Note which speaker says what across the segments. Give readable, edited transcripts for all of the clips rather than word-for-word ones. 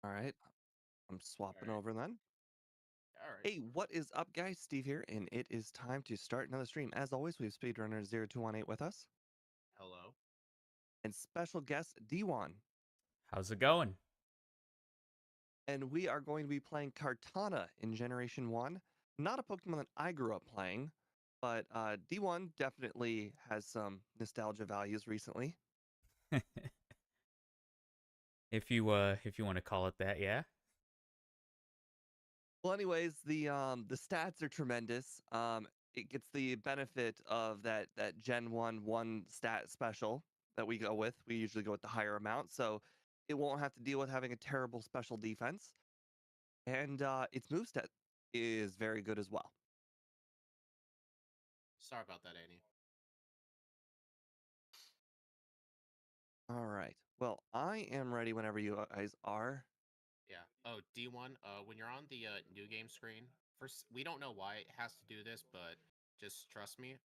Speaker 1: All right, I'm
Speaker 2: All
Speaker 1: swapping
Speaker 2: right.
Speaker 1: over then.
Speaker 2: All right.
Speaker 1: Hey, what is up, guys? Steve here, and it is time to start another stream. As always, we have Speedrunner0218 with us,
Speaker 2: Hello.
Speaker 1: and special guest D1.
Speaker 3: How's it going?
Speaker 1: And we are going to be playing Kartana in Generation 1. Not a Pokemon that I grew up playing, but D1 definitely has some nostalgia values recently.
Speaker 3: If you want to call it that, yeah.
Speaker 1: Well, anyways, the stats are tremendous. It gets the benefit of that Gen 1 stat special that we go with. We usually go with the higher amount, so it won't have to deal with having a terrible special defense. And its moveset is very good as well.
Speaker 2: Sorry about that, Annie.
Speaker 1: All right. Well, I am ready whenever you guys are.
Speaker 2: Yeah. Oh, D1. When you're on the new game screen, first we don't know why it has to do this, but just trust me.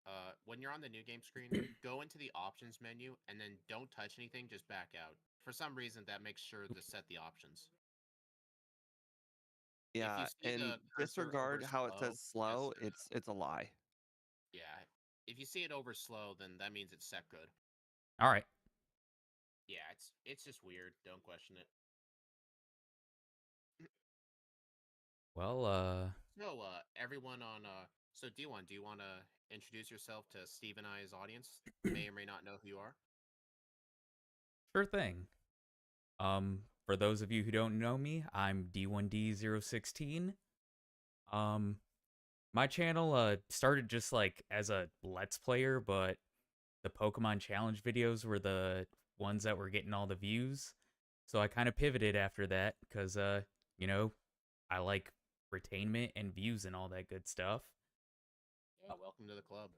Speaker 2: When you're on the new game screen, go into the options menu and then don't touch anything. Just back out. For some reason, that makes sure to set the options. If you
Speaker 1: Yeah,
Speaker 2: see
Speaker 1: and
Speaker 2: the cursor over
Speaker 1: disregard how it says
Speaker 2: slow, just
Speaker 1: slow. It's a lie.
Speaker 2: yeah. If you see it over slow, then that means it's set good.
Speaker 3: All right.
Speaker 2: Yeah, it's just weird. Don't question it.
Speaker 3: Well,
Speaker 2: So, everyone on so D1, do you want to introduce yourself to Steve and I's audience? May or may not know who you are.
Speaker 3: sure thing. For those of you who don't know me, I'm D1D016. Um, my channel started just like as a Let's Player, but the Pokemon Challenge videos were the ones that were getting all the views. So I kind of pivoted after that because you know, I like retainment and views and all that good stuff.
Speaker 2: Yeah, welcome to the club.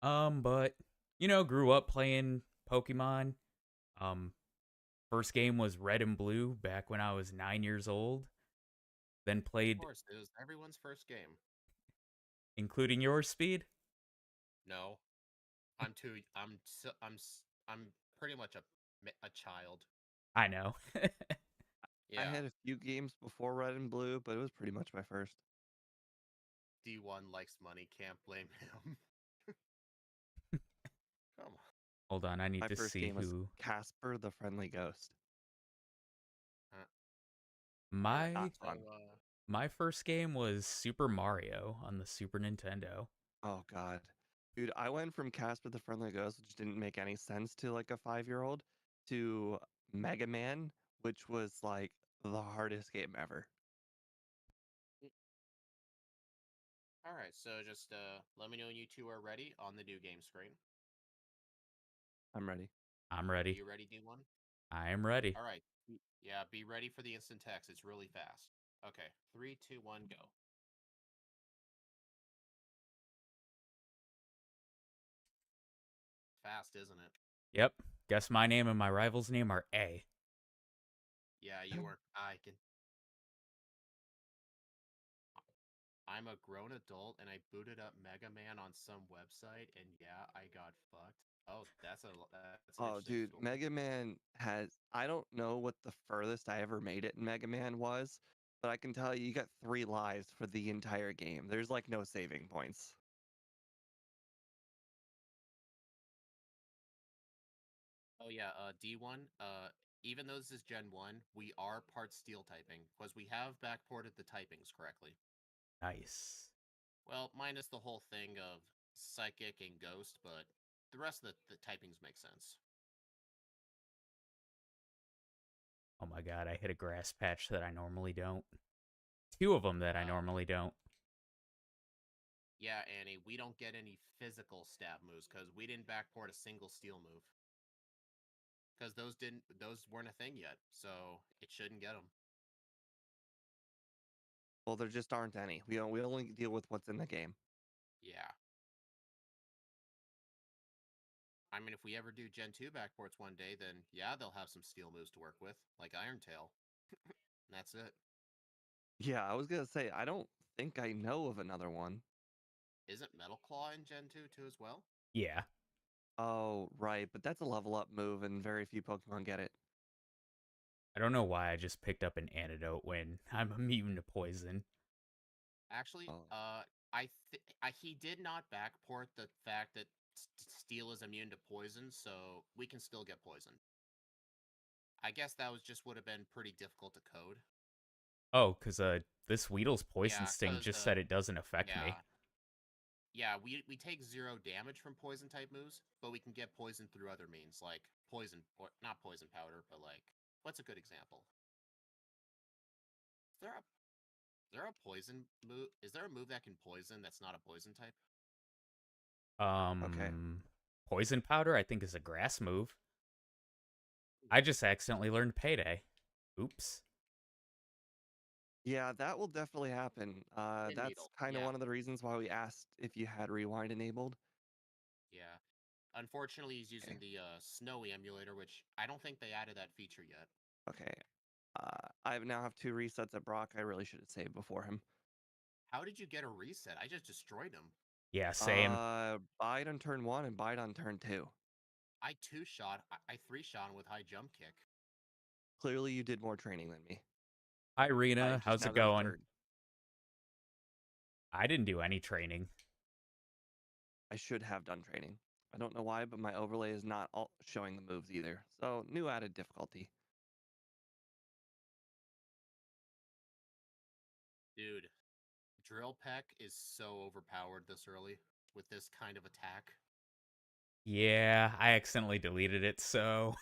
Speaker 3: But grew up playing Pokemon. Um, First game was Red and Blue back when I was 9 years old. Then
Speaker 2: Of
Speaker 3: played,
Speaker 2: course, it was everyone's first game.
Speaker 3: including your speed.
Speaker 2: No, I'm too. I'm pretty much a child.
Speaker 3: I know.
Speaker 1: I
Speaker 2: Yeah,
Speaker 1: had a few games before Red and Blue, but it was pretty much my first.
Speaker 2: D1 likes money. Can't blame him. Come on.
Speaker 3: Hold on, I need
Speaker 1: My
Speaker 3: to
Speaker 1: first
Speaker 3: see
Speaker 1: game was
Speaker 3: who
Speaker 1: Casper the Friendly Ghost.
Speaker 2: All right.
Speaker 3: my
Speaker 1: Not
Speaker 2: So,
Speaker 1: fun.
Speaker 3: my first game was Super Mario on the Super Nintendo.
Speaker 1: Oh god. Dude, I went from Casper the Friendly Ghost, which didn't make any sense to like a 5-year-old, to Mega Man, which was like the hardest game ever.
Speaker 2: all right. So just let me know when you two are ready on the new game screen.
Speaker 1: I'm ready.
Speaker 3: I'm
Speaker 2: Are
Speaker 3: ready.
Speaker 2: you ready, D1?
Speaker 3: I am ready.
Speaker 2: All right. Yeah, be ready for the instant text. It's really fast. Okay, three, two, one, go. Fast, isn't it?
Speaker 3: Yep. Guess my name and my rival's name are A.
Speaker 2: Yeah, you were. I can. I'm a grown adult and I booted up Mega Man on some website, and yeah, I got fucked. Oh, that's an
Speaker 1: Oh,
Speaker 2: interesting
Speaker 1: dude,
Speaker 2: story.
Speaker 1: Mega Man has. I don't know what the furthest I ever made it in Mega Man was, but I can tell you, you got 3 lives for the entire game. There's like no saving points.
Speaker 2: Oh yeah, D1. Even though this is Gen 1, we are part steel typing because we have backported the typings correctly.
Speaker 3: Nice.
Speaker 2: Well, minus the whole thing of psychic and ghost, but the rest of the typings make sense.
Speaker 3: Oh my god, I hit a grass patch that I normally don't. Two of them that I
Speaker 2: Uh,
Speaker 3: normally don't.
Speaker 2: yeah, Annie, we don't get any physical stab moves because we didn't backport a single steel move. Because those weren't a thing yet, so it shouldn't get them.
Speaker 1: Well, there just aren't any. We only deal with what's in the game.
Speaker 2: Yeah. I mean, if we ever do Gen 2 backports one day, then yeah, they'll have some steel moves to work with, like Iron Tail. And that's it.
Speaker 1: Yeah, I was gonna say I don't think I know of another one.
Speaker 2: Isn't Metal Claw in Gen 2 too as well?
Speaker 3: Yeah.
Speaker 1: Oh, right, but that's a level up move, and very few Pokemon get it.
Speaker 3: I don't know why I just picked up an antidote when I'm immune to poison.
Speaker 2: Actually,
Speaker 1: Oh,
Speaker 2: he did not backport the fact that steel is immune to poison, so we can still get poisoned. I guess that was just would have been pretty difficult to code.
Speaker 3: Oh, because this Weedle's poison
Speaker 2: Yeah,
Speaker 3: sting
Speaker 2: because
Speaker 3: just said it doesn't affect me.
Speaker 2: yeah, we take 0 damage from poison type moves, but we can get poisoned through other means, like poison, or not poison powder, but like what's a good example? Is there a poison move? Is there a move that can poison that's not a poison type?
Speaker 1: okay.
Speaker 3: Um, Poison powder I think is a grass move. I just accidentally learned payday. Oops.
Speaker 1: Yeah, that will definitely happen.
Speaker 2: Pin
Speaker 1: That's
Speaker 2: needle.
Speaker 1: kind of
Speaker 2: Yeah,
Speaker 1: one of the reasons why we asked if you had rewind enabled.
Speaker 2: yeah. Unfortunately, he's
Speaker 1: Okay.
Speaker 2: using the snowy emulator, which I don't think they added that feature yet.
Speaker 1: Okay. I now have 2 resets at Brock. I really should have saved before him.
Speaker 2: How did you get a reset? I just destroyed him.
Speaker 3: Yeah, same.
Speaker 1: Bite on turn 1 and bite on turn 2.
Speaker 2: I two shot. I three shot him with high jump kick.
Speaker 1: Clearly, you did more training than me.
Speaker 3: Hi,
Speaker 1: I
Speaker 3: Rena.
Speaker 1: just
Speaker 3: How's
Speaker 1: now
Speaker 3: it
Speaker 1: got a
Speaker 3: going?
Speaker 1: third.
Speaker 3: I didn't do any training.
Speaker 1: I should have done training. I don't know why, but my overlay is not all showing the moves either. So, new added difficulty.
Speaker 2: Dude, Drill Peck is so overpowered this early with this kind of attack.
Speaker 3: Yeah, I accidentally deleted it, so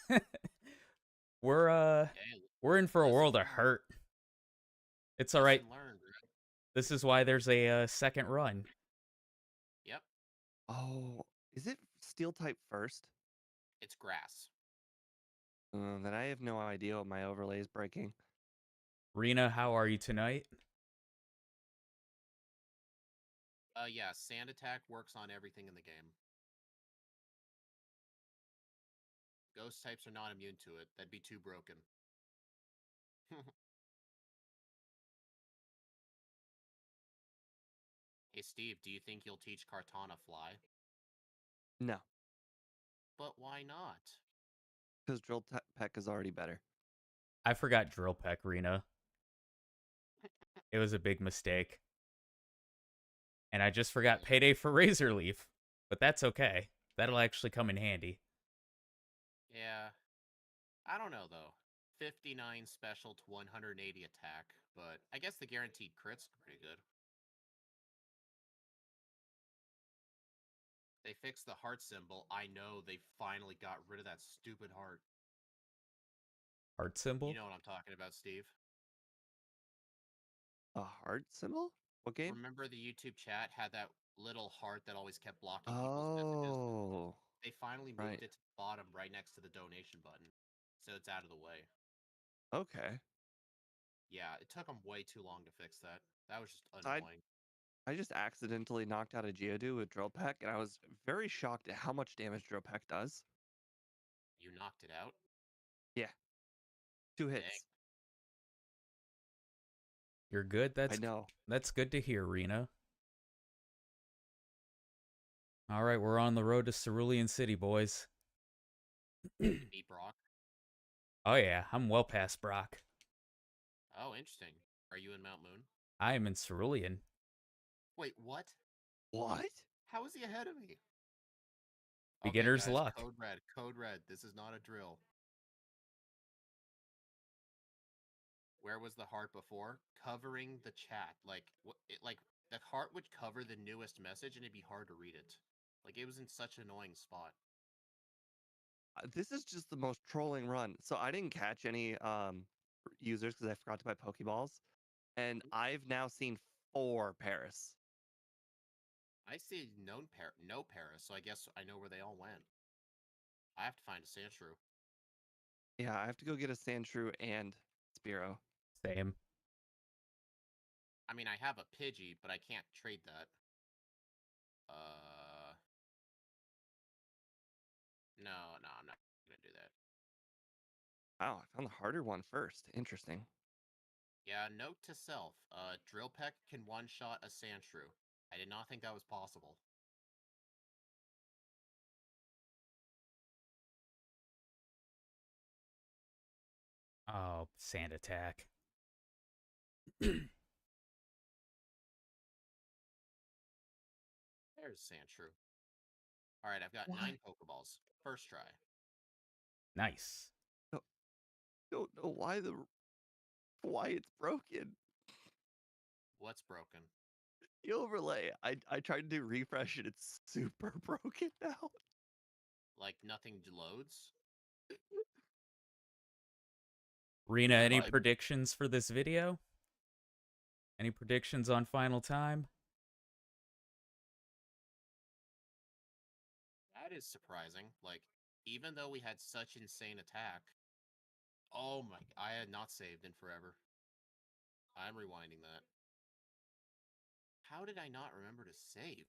Speaker 3: we're
Speaker 2: Hey,
Speaker 3: we're in for a
Speaker 2: lesson
Speaker 3: world of
Speaker 2: learned.
Speaker 3: hurt. It's all right.
Speaker 2: Lesson learned, right?
Speaker 3: This is why there's a second run.
Speaker 2: Yep,
Speaker 1: Oh, is it steel type first?
Speaker 2: it's grass.
Speaker 1: Then I have no idea what my overlay is breaking.
Speaker 3: Rena, how are you tonight?
Speaker 2: Yeah, sand attack works on everything in the game. Ghost types are not immune to it. That'd be too broken. Hey Steve, do you think you'll teach Kartana fly?
Speaker 1: No,
Speaker 2: But why not?
Speaker 1: because Peck is already better.
Speaker 3: I forgot Drill Peck, Rena. It was a big mistake. And I just forgot
Speaker 2: Yeah.
Speaker 3: payday for Razor Leaf. But that's okay. That'll actually come in handy.
Speaker 2: Yeah. I don't know though. 59 special to 180 attack, but I guess the guaranteed crit's pretty good. They fixed the heart symbol. I know they finally got rid of that stupid heart.
Speaker 3: Heart
Speaker 2: You
Speaker 3: symbol?
Speaker 2: know what I'm talking about, Steve.
Speaker 1: A heart symbol? What game?
Speaker 2: Remember the YouTube chat had that little heart that always kept blocking people's messages?
Speaker 1: Oh,
Speaker 2: They finally moved
Speaker 1: right.
Speaker 2: it to the bottom right next to the donation button. So it's out of the way.
Speaker 1: Okay.
Speaker 2: Yeah, it took them way too long to fix that. That was just
Speaker 1: So
Speaker 2: annoying.
Speaker 1: I just accidentally knocked out a Geodude with Drill Peck, and I was very shocked at how much damage Drill Peck does.
Speaker 2: You knocked it out?
Speaker 1: Yeah, 2
Speaker 2: Dang.
Speaker 1: hits.
Speaker 3: You're good?
Speaker 1: I know.
Speaker 3: That's good to hear, Rena. Alright, we're on the road to Cerulean City, boys.
Speaker 2: You beat Brock?
Speaker 3: Oh yeah, I'm well past Brock.
Speaker 2: Oh, interesting. Are you in Mount Moon?
Speaker 3: I am in Cerulean.
Speaker 2: Wait, what?
Speaker 1: What?
Speaker 2: How is he ahead of me? Okay,
Speaker 3: Beginner's
Speaker 2: guys,
Speaker 3: luck.
Speaker 2: code red. Code red. This is not a drill. Where was the heart before? Covering the chat. Like the heart would cover the newest message and it'd be hard to read it. Like it was in such an annoying spot.
Speaker 1: This is just the most trolling run. So I didn't catch any users because I forgot to buy Pokeballs, and I've now seen 4 Paris.
Speaker 2: I see no Paris, so I guess I know where they all went. I have to find a Sandshrew.
Speaker 1: Yeah, I have to go get a Sandshrew and Spearow.
Speaker 3: Same.
Speaker 2: I mean, I have a Pidgey, but I can't trade that. Uh, no, I'm not gonna do that.
Speaker 1: Wow, I found the harder one first. Interesting.
Speaker 2: Yeah, note to self, Drill Peck can one-shot a Sandshrew. I did not think that was possible.
Speaker 3: Oh, sand attack.
Speaker 2: There's Sandshrew. All right, I've got
Speaker 1: Why?
Speaker 2: 9 Pokeballs. First try.
Speaker 3: Nice.
Speaker 1: No, don't know why it's broken.
Speaker 2: What's broken?
Speaker 1: The overlay. I tried to do refresh and it's super broken now.
Speaker 2: Like nothing loads?
Speaker 3: Rena, any
Speaker 1: Fine.
Speaker 3: predictions for this video? Any predictions on final time?
Speaker 2: That is surprising. Like, even though we had such insane attack. Oh my, I had not saved in forever. I'm rewinding that. How did I not remember to save?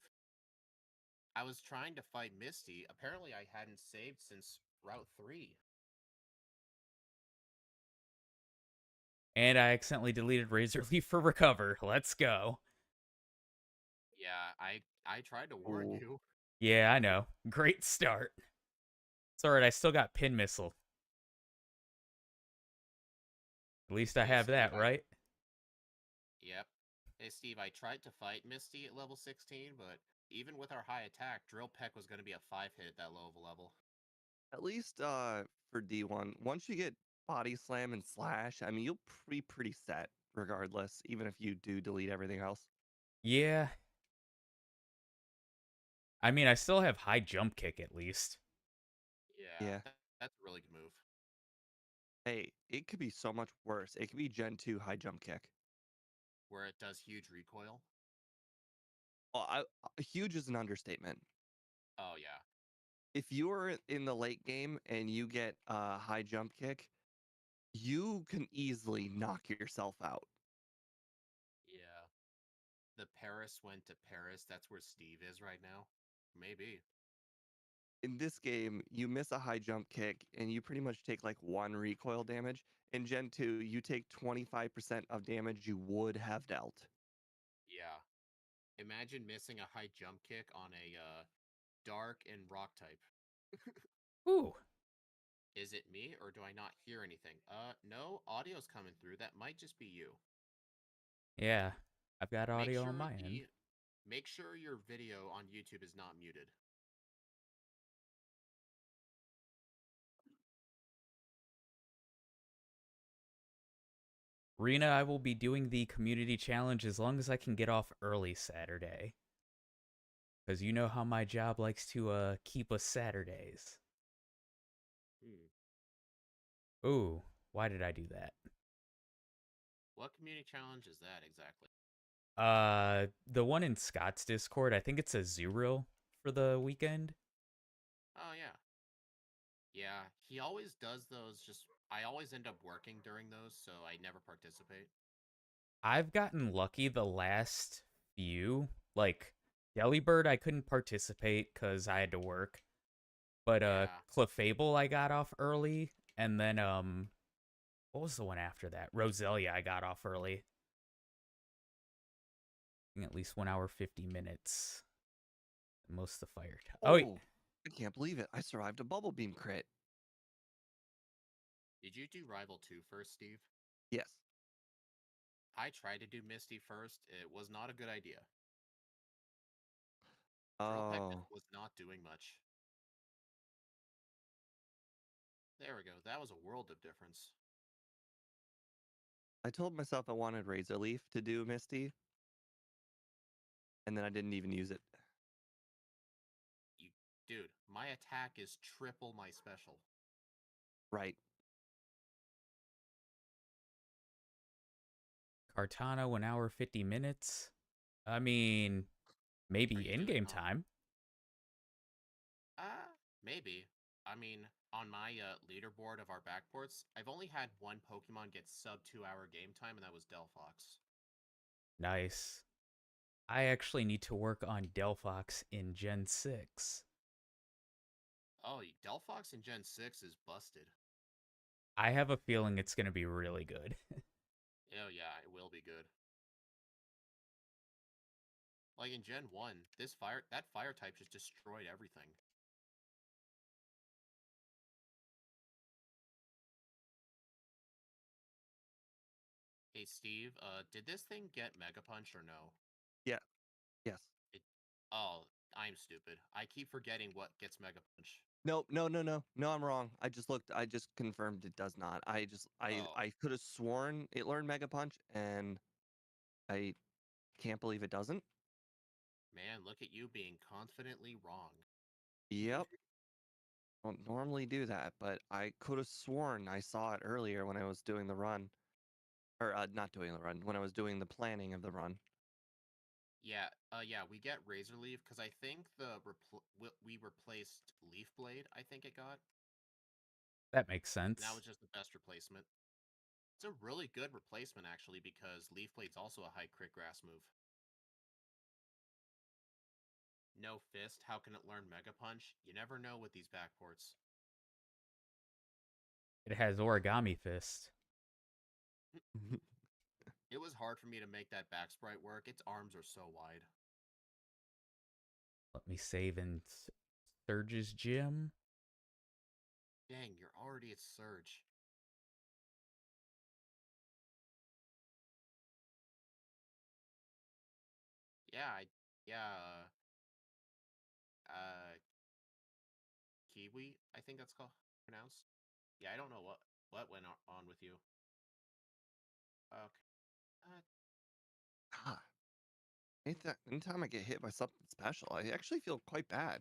Speaker 2: I was trying to fight Misty. Apparently I hadn't saved since Route 3.
Speaker 3: And I accidentally deleted Razor Leaf for recover. Let's go.
Speaker 2: Yeah, I tried to warn
Speaker 1: Ooh.
Speaker 2: you.
Speaker 3: Yeah, I know. Great start. It's alright, I still got Pin Missile. At least I
Speaker 2: Hey
Speaker 3: have
Speaker 2: Steve,
Speaker 3: that, right?
Speaker 2: Yep. Hey Steve, I tried to fight Misty at level 16, but even with our high attack, Drill Peck was going to be a 5 hit at that low of a level.
Speaker 1: At least for D1, once you get body slam and slash, I mean you'll be pretty set regardless, even if you do delete everything else.
Speaker 3: Yeah. I mean, I still have high jump kick at least.
Speaker 2: Yeah,
Speaker 1: Yeah.
Speaker 2: that's a really good move.
Speaker 1: Hey, it could be so much worse. It could be Gen 2 high jump kick.
Speaker 2: Where it does huge recoil.
Speaker 1: Well, huge is an understatement.
Speaker 2: Oh yeah.
Speaker 1: If you're in the late game and you get a high jump kick, you can easily knock yourself out.
Speaker 2: Yeah. The Paris went to Paris. That's where Steve is right now. Maybe.
Speaker 1: In this game, you miss a high jump kick and you pretty much take like 1 recoil damage. In Gen 2, you take 25% of damage you would have dealt.
Speaker 2: Yeah. Imagine missing a high jump kick on a dark and rock type.
Speaker 3: Ooh.
Speaker 2: Is it me or do I not hear anything? No, audio's coming through. That might just be you.
Speaker 3: Yeah. I've got
Speaker 2: Make
Speaker 3: audio on
Speaker 2: sure
Speaker 3: my end.
Speaker 2: make sure your video on YouTube is not muted.
Speaker 3: Rena, I will be doing the community challenge as long as I can get off early Saturday. Because you know how my job likes to keep us Saturdays.
Speaker 2: Hmm.
Speaker 3: Ooh, why did I do that?
Speaker 2: What community challenge is that exactly?
Speaker 3: The one in Scott's Discord, I think it's a Zuril for the weekend.
Speaker 2: Oh yeah. Yeah, he always does those, just I always end up working during those, so I never participate.
Speaker 3: I've gotten lucky the last few. Like, Delibird, I couldn't participate because I had to work. But,
Speaker 2: Yeah.
Speaker 3: Clefable, I got off early. And then, what was the one after that? Roselia, I got off early. I think at least 1 hour, 50 minutes. Most of the fire time. Oh,
Speaker 1: Oh, I can't believe it. I survived a bubble beam crit.
Speaker 2: Did you do Rival 2 first, Steve?
Speaker 1: Yes.
Speaker 2: I tried to do Misty first. It was not a good idea. Drill Peck
Speaker 1: Oh,
Speaker 2: was not doing much. There we go. That was a world of difference.
Speaker 1: I told myself I wanted Razor Leaf to do Misty, and then I didn't even use it.
Speaker 2: You, dude, my attack is triple my special.
Speaker 1: Right.
Speaker 3: Kartana, 1 hour, 50 minutes. I mean,
Speaker 2: Are
Speaker 3: maybe
Speaker 2: you doing
Speaker 3: in-game
Speaker 2: on?
Speaker 3: time.
Speaker 2: Maybe. I mean, on my leaderboard of our backports, I've only had one Pokemon get sub 2 hour game time, and that was Delphox.
Speaker 3: Nice. I actually need to work on Delphox in Gen 6.
Speaker 2: Oh, Delphox in Gen 6 is busted.
Speaker 3: I have a feeling it's going to be really good.
Speaker 2: Oh yeah, it will be good. Like in Gen 1, that fire type just destroyed everything. Hey Steve, did this thing get Mega Punch or no?
Speaker 1: Yeah. Yes.
Speaker 2: It, oh, I'm stupid. I keep forgetting what gets Mega Punch.
Speaker 1: No, no, no, no. No, I'm wrong. I just looked. I just confirmed it does not.
Speaker 2: Oh,
Speaker 1: I could have sworn it learned Mega Punch, and I can't believe it doesn't.
Speaker 2: man, look at you being confidently wrong.
Speaker 1: Yep. Don't normally do that, but I could have sworn I saw it earlier when I was doing the run, or not doing the run, when I was doing the planning of the run.
Speaker 2: Yeah, we get Razor Leaf because I think we replaced Leaf Blade. I think it got,
Speaker 3: That makes
Speaker 2: and that
Speaker 3: sense.
Speaker 2: was just the best replacement. It's a really good replacement actually because Leaf Blade's also a high crit grass move. No Fist, how can it learn Mega Punch? You never know with these backports.
Speaker 3: It has Origami Fist.
Speaker 2: It was hard for me to make that back sprite work. Its arms are so wide.
Speaker 3: Let me save in Surge's Gym.
Speaker 2: Dang, you're already at Surge. Yeah, yeah, Kiwi, I think that's called pronounced. Yeah, I don't know what went on with you. Okay.
Speaker 1: God, anytime I get hit by something special, I actually feel quite bad.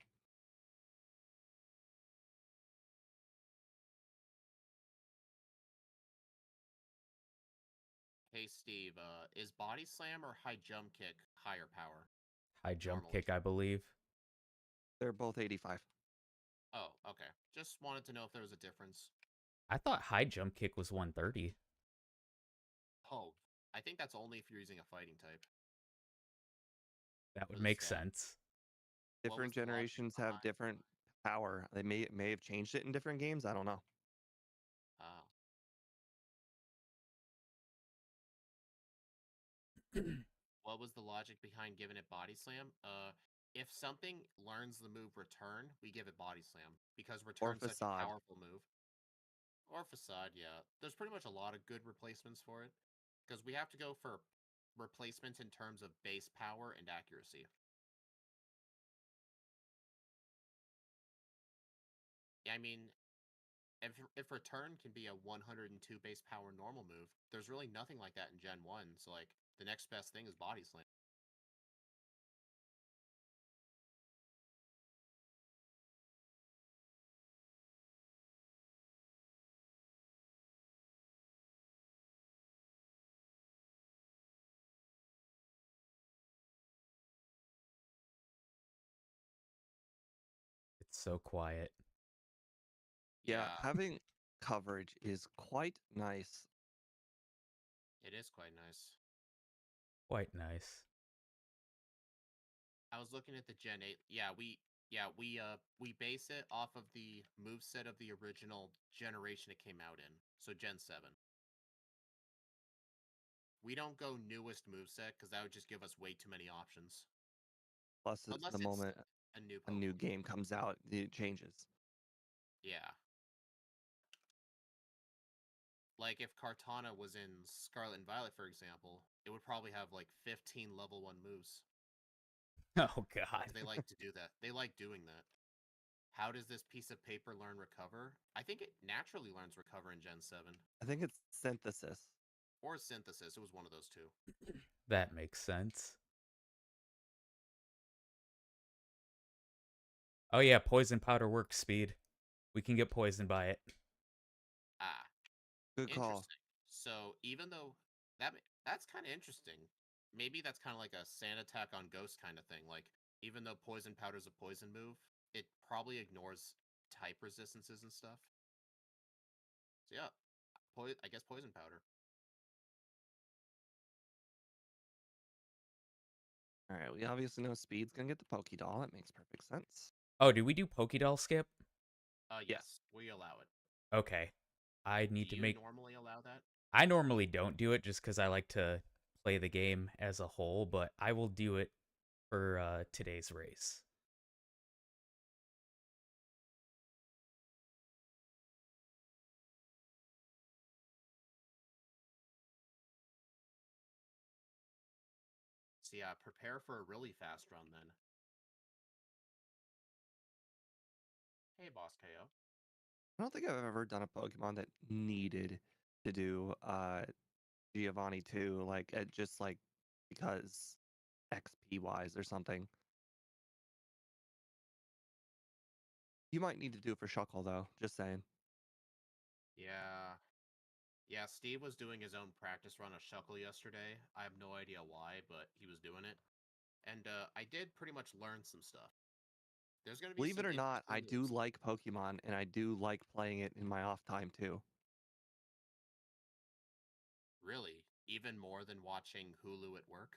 Speaker 2: Hey Steve, is body slam or high jump kick higher power
Speaker 3: High Jump
Speaker 2: normally?
Speaker 3: Kick, I believe.
Speaker 1: They're both 85.
Speaker 2: Oh, okay. Just wanted to know if there was a difference.
Speaker 3: I thought High Jump Kick was 130.
Speaker 2: Oh, I think that's only if you're using a fighting type
Speaker 3: That
Speaker 2: for
Speaker 3: would
Speaker 2: the
Speaker 3: make
Speaker 2: stat.
Speaker 3: sense.
Speaker 2: What was
Speaker 1: Different
Speaker 2: the logic
Speaker 1: generations have
Speaker 2: behind?
Speaker 1: different power. They may have changed it in different games. I don't know.
Speaker 2: Oh, what was the logic behind giving it body slam? If something learns the move return, we give it body slam because
Speaker 1: Or
Speaker 2: return's such a
Speaker 1: facade.
Speaker 2: powerful move. Or facade, yeah. There's pretty much a lot of good replacements for it because we have to go for replacements in terms of base power and accuracy. Yeah, I mean, if return can be a 102 base power normal move, there's really nothing like that in Gen 1. So like the next best thing is body slam.
Speaker 3: It's so quiet.
Speaker 1: Yeah,
Speaker 2: Yeah,
Speaker 1: having coverage is quite nice.
Speaker 2: it is quite nice.
Speaker 3: Quite nice.
Speaker 2: I was looking at the Gen 8. We base it off of the move set of the original generation it came out in. So Gen 7. We don't go newest move set because that would just give us way too many options.
Speaker 1: Plus, the
Speaker 2: Unless it's
Speaker 1: moment
Speaker 2: a new
Speaker 1: a new
Speaker 2: Pokemon.
Speaker 1: game comes out, it changes.
Speaker 2: Yeah. Like if Kartana was in Scarlet and Violet, for example, it would probably have like 15 level 1 moves.
Speaker 3: Oh, God.
Speaker 2: Because they like to do that. They like doing that. How does this piece of paper learn Recover? I think it naturally learns Recover in Gen 7.
Speaker 1: I think it's synthesis.
Speaker 2: Or Synthesis. It was one of those two.
Speaker 3: That makes sense. Oh, yeah, Poison Powder works, Speed. We can get poisoned by it.
Speaker 2: Ah,
Speaker 1: Good call.
Speaker 2: interesting. So even though that's kind of interesting. Maybe that's kind of like a sand attack on ghost kind of thing. Like even though poison powder's a poison move, it probably ignores type resistances and stuff. So yeah, I guess poison powder.
Speaker 1: All right, we obviously know Speed's gonna get the Pokédoll. That makes perfect sense.
Speaker 3: Oh, did we do Pokédoll skip?
Speaker 1: Yeah.
Speaker 2: Yes, we allow it.
Speaker 3: Okay. I
Speaker 2: Do
Speaker 3: need to
Speaker 2: you
Speaker 3: make...
Speaker 2: normally allow that?
Speaker 3: I normally don't do it just because I like to play the game as a whole, but I will do it for today's race.
Speaker 2: So yeah, prepare for a really fast run then. Hey, Boss KO.
Speaker 1: I don't think I've ever done a Pokemon that needed to do Giovanni 2, like just like because XP wise or something. You might need to do it for Shuckle though, just saying.
Speaker 2: Yeah. Yeah, Steve was doing his own practice run of Shuckle yesterday. I have no idea why, but he was doing it. And I did pretty much learn some stuff. There's going to be
Speaker 1: Believe it
Speaker 2: some
Speaker 1: or not, I
Speaker 2: interesting
Speaker 1: do
Speaker 2: moves.
Speaker 1: like Pokemon and I do like playing it in my off time too.
Speaker 2: Really, even more than watching Hulu at work.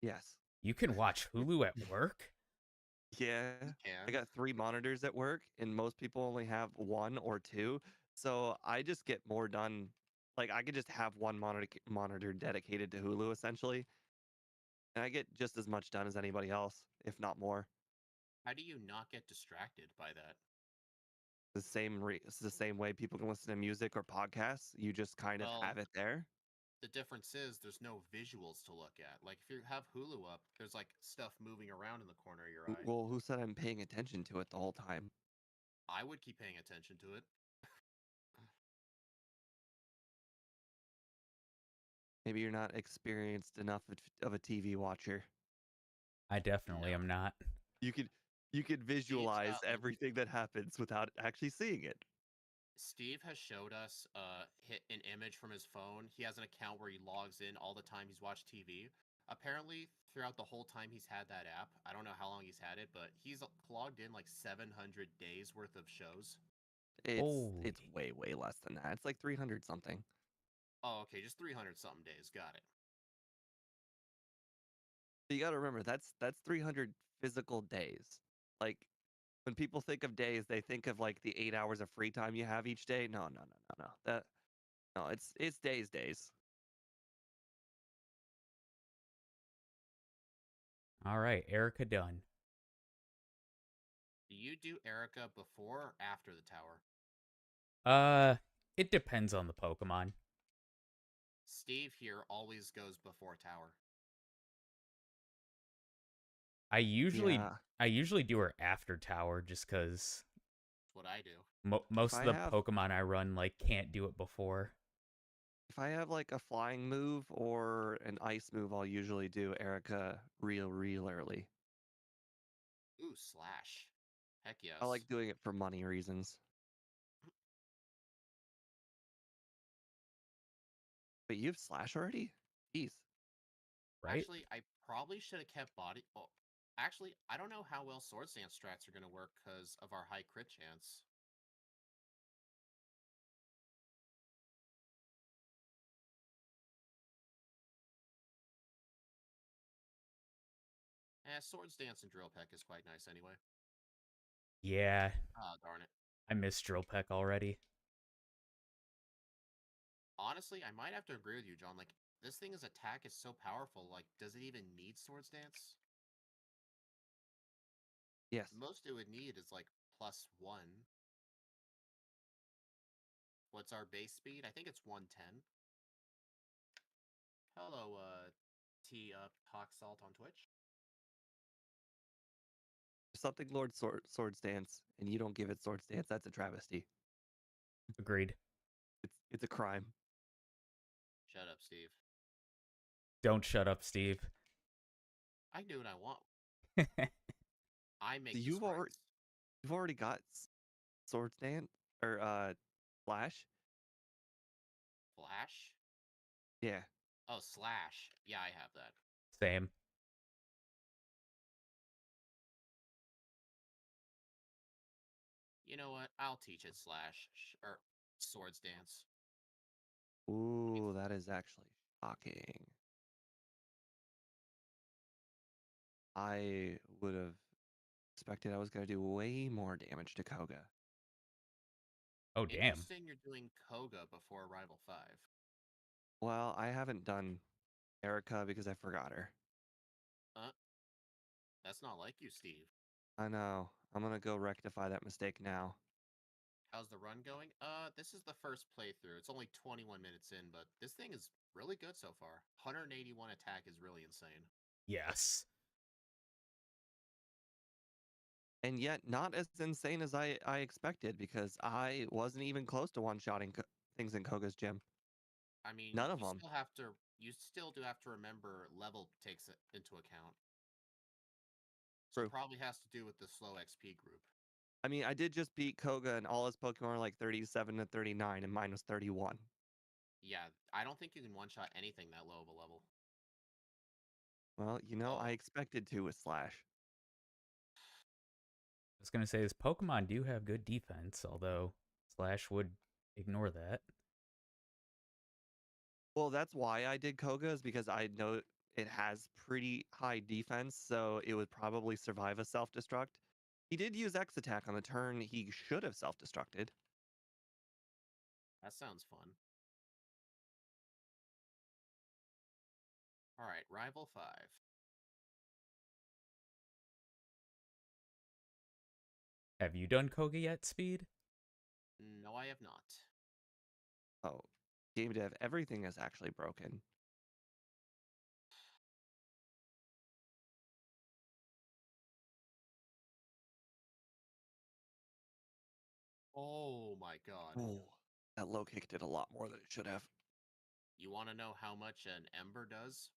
Speaker 1: Yes.
Speaker 3: You can watch Hulu at work?
Speaker 1: Yeah.
Speaker 2: You
Speaker 1: I
Speaker 2: can.
Speaker 1: got 3 monitors at work and most people only have 1 or 2. So I just get more done. Like I could just have one monitor dedicated to Hulu essentially, and I get just as much done as anybody else, if not more.
Speaker 2: How do you not get distracted by that?
Speaker 1: It's the same way people can listen to music or podcasts. You just kind of
Speaker 2: Well,
Speaker 1: have it there.
Speaker 2: the difference is there's no visuals to look at. Like if you have Hulu up, there's like stuff moving around in the corner of your eye.
Speaker 1: Well, who said I'm paying attention to it the whole time?
Speaker 2: I would keep paying attention to it.
Speaker 1: Maybe you're not experienced enough of a TV watcher.
Speaker 3: I definitely
Speaker 2: No.
Speaker 3: am not.
Speaker 1: You could you could
Speaker 2: Steve's
Speaker 1: visualize
Speaker 2: got like
Speaker 1: everything that happens without actually seeing it.
Speaker 2: Steve has showed us hit an image from his phone. He has an account where he logs in all the time he's watched TV. Apparently, throughout the whole time he's had that app, I don't know how long he's had it, but he's logged in like 700 days worth of shows.
Speaker 1: It's
Speaker 3: Holy.
Speaker 1: way less than that. It's like 300 something.
Speaker 2: Oh, okay, just 300 something days. Got it.
Speaker 1: But you got to remember that's 300 physical days. Like when people think of days, they think of like the 8 hours of free time you have each day. No. That no, it's days.
Speaker 3: All right, Erica done.
Speaker 2: Do you do Erica before or after the tower?
Speaker 3: Uh, it depends on the Pokemon.
Speaker 2: Steve here always goes before tower.
Speaker 3: I usually
Speaker 1: Yeah.
Speaker 3: I usually do her after tower just because
Speaker 2: That's what I do.
Speaker 1: If
Speaker 3: most of
Speaker 1: I
Speaker 3: the
Speaker 1: have
Speaker 3: Pokemon I run like can't do it before.
Speaker 1: if I have like a flying move or an ice move, I'll usually do Erica real early.
Speaker 2: Ooh, slash. Heck
Speaker 1: I
Speaker 2: yes.
Speaker 1: like doing it for money reasons. But you have Slash already? Jeez.
Speaker 3: Right?
Speaker 2: Actually, I probably should have kept body. Oh, actually, I don't know how well Sword Stance strats are going to work because of our high crit chance. Swords Dance and Drill Peck is quite nice anyway.
Speaker 3: Yeah,
Speaker 2: Ah, darn it.
Speaker 3: I miss Drill Peck already.
Speaker 2: Honestly, I might have to agree with you, John. Like, this thing's attack is so powerful. Like, does it even need Swords Dance?
Speaker 1: Yes.
Speaker 2: Most it would need is like +1. What's our base speed? I think it's 110. Hello, T Hawk Salt on Twitch.
Speaker 1: Something Sword Stance and you don't give it Sword Stance, that's a travesty.
Speaker 3: Agreed.
Speaker 1: It's a crime.
Speaker 2: Shut up, Steve.
Speaker 3: Don't shut up, Steve.
Speaker 2: I can do what I want.
Speaker 3: I
Speaker 2: I make the
Speaker 1: You've already
Speaker 2: sprites.
Speaker 1: you've already got Sword Stance or Flash?
Speaker 2: Flash?
Speaker 1: Yeah.
Speaker 2: Oh, Slash. Yeah, I have that.
Speaker 3: Same.
Speaker 2: You know what? I'll teach it Slash. Or Swords Dance. I mean,
Speaker 1: Ooh, that is actually shocking. I would have expected I was going to do way more damage to Koga.
Speaker 3: Oh damn.
Speaker 2: interesting you're doing Koga before Rival 5.
Speaker 1: Well, I haven't done Erica because I forgot her.
Speaker 2: Uh, that's not like you, Steve.
Speaker 1: I know. I'm going to go rectify that mistake now.
Speaker 2: How's the run going? This is the first playthrough. It's only 21 minutes in, but this thing is really good so far. 181 attack is really insane.
Speaker 3: Yes.
Speaker 1: And yet not as insane as I expected because I wasn't even close to one-shotting things in Koga's gym.
Speaker 2: I mean,
Speaker 1: None of them.
Speaker 2: you still do have to remember level takes it into account. So it
Speaker 1: True.
Speaker 2: probably has to do with the slow XP group.
Speaker 1: I mean, I did just beat Koga and all his Pokemon are like 37 to 39 and mine was 31.
Speaker 2: Yeah, I don't think you can one-shot anything that low of a level.
Speaker 1: Well, I
Speaker 2: Oh,
Speaker 1: expected to with Slash.
Speaker 3: I was gonna say this Pokemon do have good defense, although Slash would ignore that.
Speaker 1: Well, that's why I did Koga is because I know it has pretty high defense, so it would probably survive a self-destruct. He did use X attack on the turn he should have self-destructed.
Speaker 2: that sounds fun. All right, Rival 5.
Speaker 3: Have you done Koga yet, Speed?
Speaker 2: No, I have not.
Speaker 1: Oh, game dev, everything is actually broken.
Speaker 2: Oh my god.
Speaker 1: Oh, that low kick did a lot more than it should have.
Speaker 2: You want to know how much an Ember does?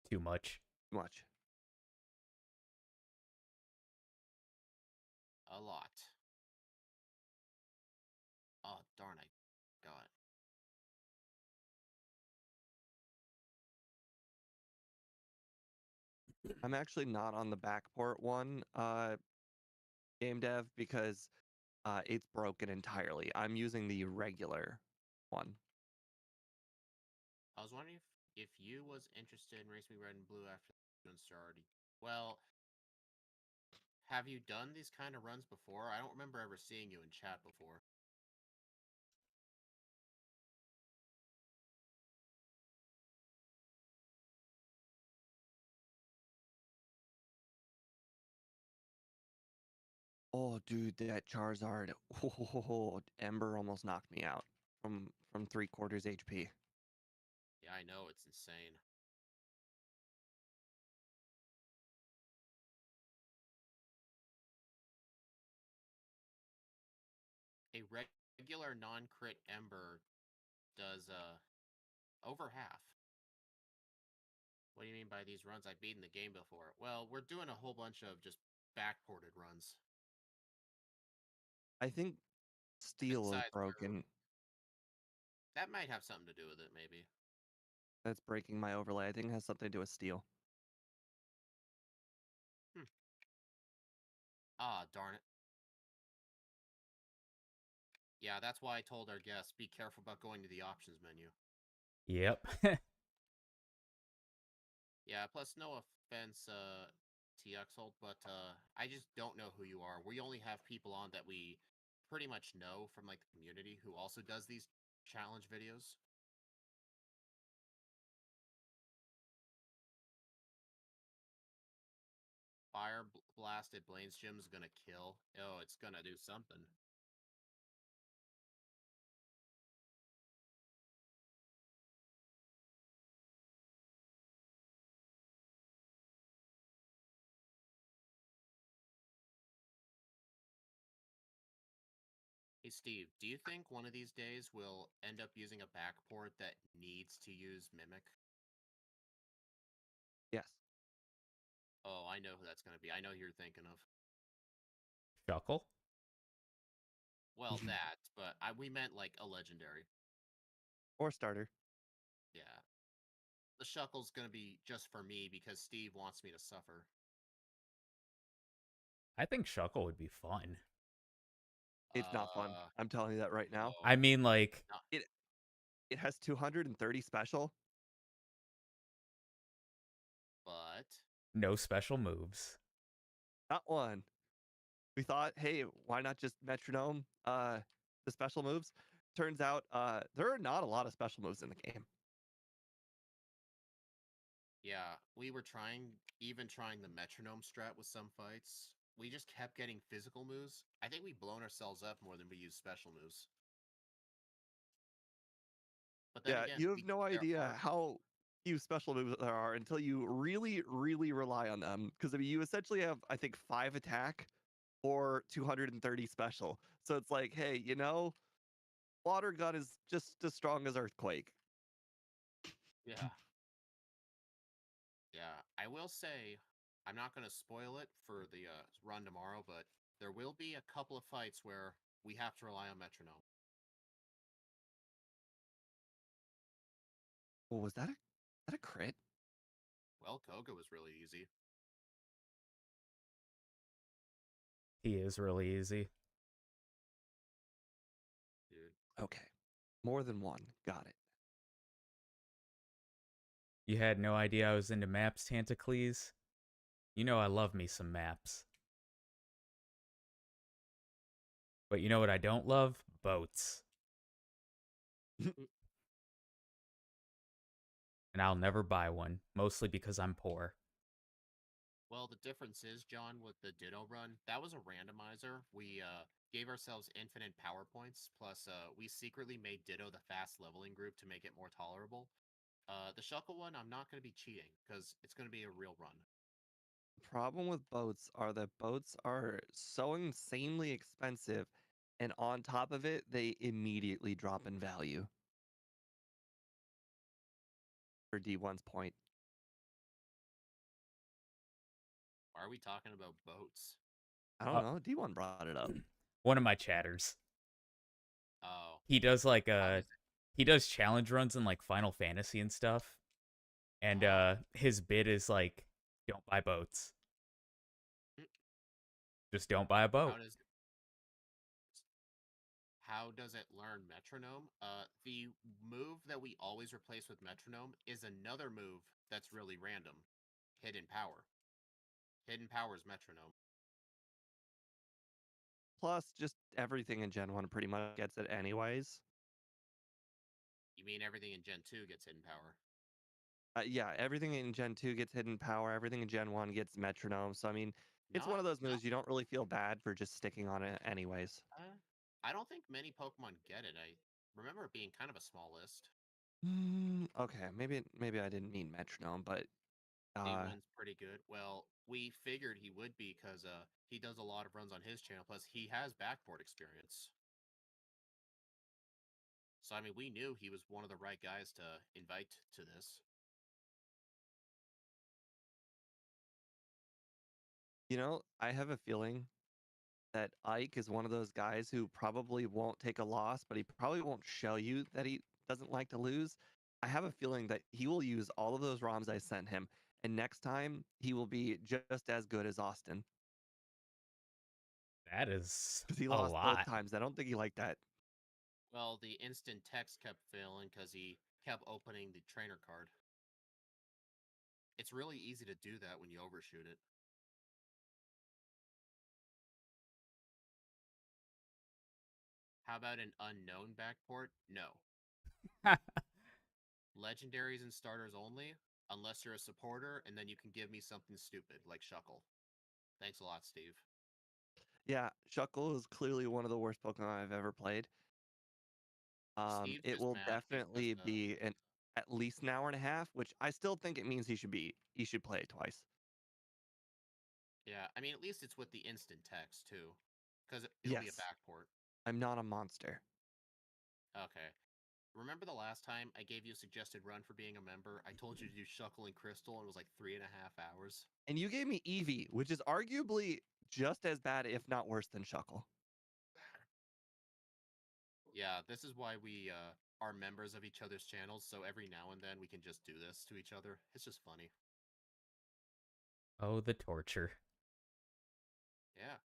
Speaker 3: Too much.
Speaker 1: Much.
Speaker 2: A lot. Oh, darn, I got.
Speaker 1: I'm actually not on the Backport one, game dev, because it's broken entirely. I'm using the regular one.
Speaker 2: I was wondering if you was interested in Race Me Red and Blue after the started. Well, have you done these kind of runs before? I don't remember ever seeing you in chat before.
Speaker 1: Oh, dude, that Charizard. Oh, Ember almost knocked me out from 3/4 HP.
Speaker 2: Yeah, I know, it's insane. A regular non-crit Ember does over half. What do you mean by these runs? I've beaten the game before. Well, we're doing a whole bunch of just backported runs.
Speaker 1: I think Steel is
Speaker 2: Besides,
Speaker 1: broken.
Speaker 2: that might have something to do with it, maybe.
Speaker 1: That's breaking my overlay. I think it has something to do with Steel.
Speaker 2: Hmm. Ah, darn it. Yeah, that's why I told our guests, be careful about going to the options menu.
Speaker 3: Yep.
Speaker 2: Yeah, plus no offense, TXold, but I just don't know who you are. We only have people on that we pretty much know from like the community who also does these challenge videos. Fire blasted Blaine's Gym's gonna kill. Oh, it's gonna do something. Hey Steve, do you think one of these days we'll end up using a backport that needs to use Mimic?
Speaker 1: Yes.
Speaker 2: Oh, I know who that's gonna be. I know who you're thinking of.
Speaker 3: Shuckle?
Speaker 2: Well, that, but we meant like a legendary.
Speaker 1: Or starter.
Speaker 2: Yeah. The Shuckle's gonna be just for me because Steve wants me to suffer.
Speaker 3: I think Shuckle would be fun.
Speaker 1: It's not fun.
Speaker 2: Uh,
Speaker 1: I'm telling you that right now.
Speaker 3: I
Speaker 2: no.
Speaker 3: mean, like,
Speaker 2: Not,
Speaker 1: It has 230 special.
Speaker 2: but
Speaker 3: no special moves.
Speaker 1: Not one. We thought, hey, why not just metronome the special moves? Turns out there are not a lot of special moves in the game.
Speaker 2: yeah, we were even trying the metronome strat with some fights. we just kept getting physical moves. I think we've blown ourselves up more than we use special moves. But then
Speaker 1: Yeah,
Speaker 2: again,
Speaker 1: you have no
Speaker 2: there
Speaker 1: idea
Speaker 2: are
Speaker 1: how few special moves there are until you really, really rely on them. Because I mean, you essentially have, I think, 5 attack or 230 special. So it's like, hey, water gun is just as strong as earthquake.
Speaker 2: yeah. Yeah, I will say, I'm not going to spoil it for the run tomorrow, but there will be a couple of fights where we have to rely on metronome.
Speaker 1: Well, was that a crit?
Speaker 2: Well, Koga was really easy.
Speaker 3: He is really easy.
Speaker 2: Dude.
Speaker 1: Okay, more than one. Got it.
Speaker 3: You had no idea I was into maps, Tantacles? You know I love me some maps. But you know what I don't love? Boats. And I'll never buy one, mostly because I'm poor.
Speaker 2: Well, the difference is, John, with the Ditto run, that was a randomizer. We gave ourselves infinite power points, plus we secretly made Ditto the fast leveling group to make it more tolerable. The Shuckle one, I'm not going to be cheating, because it's going to be a real run.
Speaker 1: The problem with boats are that boats are so insanely expensive, and on top of it, they immediately drop in value. For D1's point.
Speaker 2: Why are we talking about boats?
Speaker 1: I don't know. D1 brought it up.
Speaker 3: One of my chatters.
Speaker 2: Oh,
Speaker 3: He does like
Speaker 2: how is it?
Speaker 3: he does challenge runs in like Final Fantasy and stuff. And his bid is like, don't buy boats.
Speaker 2: Mm,
Speaker 3: Just don't buy a
Speaker 2: How
Speaker 3: boat.
Speaker 2: does how does it learn metronome? The move that we always replace with metronome is another move that's really random. Hidden power. Hidden power is metronome.
Speaker 1: Plus, just everything in Gen 1 pretty much gets it anyways.
Speaker 2: You mean everything in Gen 2 gets hidden power?
Speaker 1: Yeah, everything in Gen 2 gets hidden power. Everything in Gen 1 gets metronome. So, I mean, it's one
Speaker 2: Not
Speaker 1: of those
Speaker 2: not
Speaker 1: moves you don't really feel bad for just sticking on it anyways.
Speaker 2: I don't think many Pokemon get it. I remember it being kind of a small list.
Speaker 1: Okay, maybe I didn't mean metronome, but uh,
Speaker 2: D1's pretty good. Well, we figured he would be because he does a lot of runs on his channel. Plus, he has backport experience. So I mean, we knew he was one of the right guys to invite to this.
Speaker 1: I have a feeling that Ike is one of those guys who probably won't take a loss, but he probably won't show you that he doesn't like to lose. I have a feeling that he will use all of those ROMs I sent him, and next time he will be just as good as Austin
Speaker 3: That is
Speaker 1: because he
Speaker 3: a
Speaker 1: lost both
Speaker 3: lot.
Speaker 1: times. I don't think he liked that.
Speaker 2: Well, the instant text kept failing because he kept opening the trainer card. It's really easy to do that when you overshoot it. How about an unknown backport? No. Legendaries and starters only, unless you're a supporter, and then you can give me something stupid like Shuckle. Thanks a lot, Steve.
Speaker 1: Yeah, Shuckle is clearly one of the worst Pokemon I've ever played.
Speaker 2: Steve's
Speaker 1: It
Speaker 2: just
Speaker 1: will
Speaker 2: mad because
Speaker 1: definitely be at least an hour and a half, which I still think it means he should play it twice.
Speaker 2: yeah, I mean at least it's with the instant text too, because it'll be a
Speaker 1: Yes,
Speaker 2: backport.
Speaker 1: I'm not a monster.
Speaker 2: Okay. Remember the last time I gave you a suggested run for being a member? I told you to do Shuckle and Crystal, and it was like 3.5 hours.
Speaker 1: And you gave me Eevee, which is arguably just as bad, if not worse, than Shuckle.
Speaker 2: Yeah, this is why we are members of each other's channels, so every now and then we can just do this to each other. It's just funny.
Speaker 3: Oh, the torture.
Speaker 2: Yeah.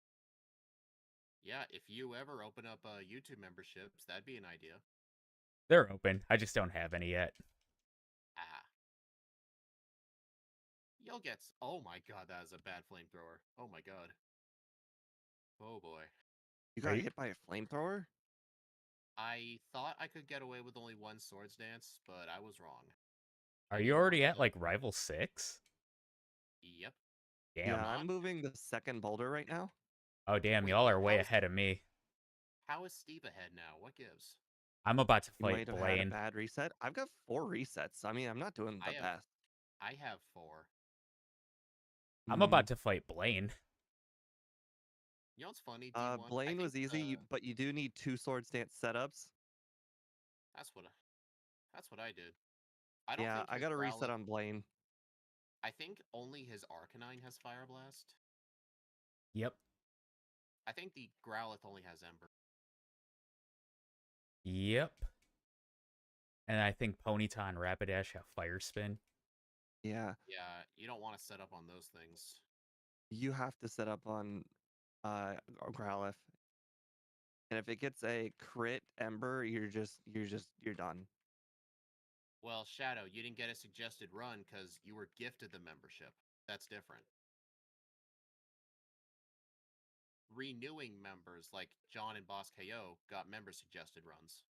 Speaker 2: Yeah, if you ever open up YouTube memberships, that'd be an idea.
Speaker 3: They're open. I just don't have any yet.
Speaker 2: Ah. You'll get. Oh my god, that is a bad flamethrower. Oh my god. Oh boy.
Speaker 1: You
Speaker 3: Are
Speaker 1: got
Speaker 3: you
Speaker 1: hit by a flamethrower?
Speaker 2: I thought I could get away with only one Swords Dance, but I was wrong.
Speaker 3: are
Speaker 2: I
Speaker 3: you
Speaker 2: need more
Speaker 3: already at
Speaker 2: kills.
Speaker 3: like Rival 6?
Speaker 2: Yep.
Speaker 3: Damn.
Speaker 1: Yeah,
Speaker 2: Not
Speaker 1: I'm moving the second boulder right now.
Speaker 3: Oh, damn.
Speaker 2: wait,
Speaker 3: Y'all
Speaker 2: but
Speaker 3: are way ahead of me.
Speaker 2: how is Steve ahead now? What gives?
Speaker 3: I'm about to
Speaker 1: You
Speaker 3: fight
Speaker 1: might have had a
Speaker 3: Blaine.
Speaker 1: bad reset. I've got 4 resets. I mean, I'm not doing
Speaker 2: I
Speaker 1: the
Speaker 2: have
Speaker 1: best.
Speaker 2: I have 4.
Speaker 3: I'm
Speaker 1: Mm,
Speaker 3: about to fight Blaine.
Speaker 2: You know what's funny, D1? I
Speaker 1: Blaine
Speaker 2: think
Speaker 1: was easy, but you do need 2 sword stance setups.
Speaker 2: that's what that's what I did. I don't
Speaker 1: Yeah,
Speaker 2: think
Speaker 1: I
Speaker 2: his
Speaker 1: got a reset
Speaker 2: Growlithe.
Speaker 1: on Blaine.
Speaker 2: I think only his Arcanine has Fire Blast.
Speaker 3: Yep.
Speaker 2: I think the Growlithe only has Ember.
Speaker 3: Yep. And I think Ponyta and Rapidash have Fire Spin.
Speaker 1: Yeah,
Speaker 2: Yeah, you don't want to set up on those things.
Speaker 1: you have to set up on Growlithe. And if it gets a crit Ember, you're done.
Speaker 2: Well, Shadow, you didn't get a suggested run because you were gifted the membership. That's different. Renewing members like John and Boss KO got member suggested runs.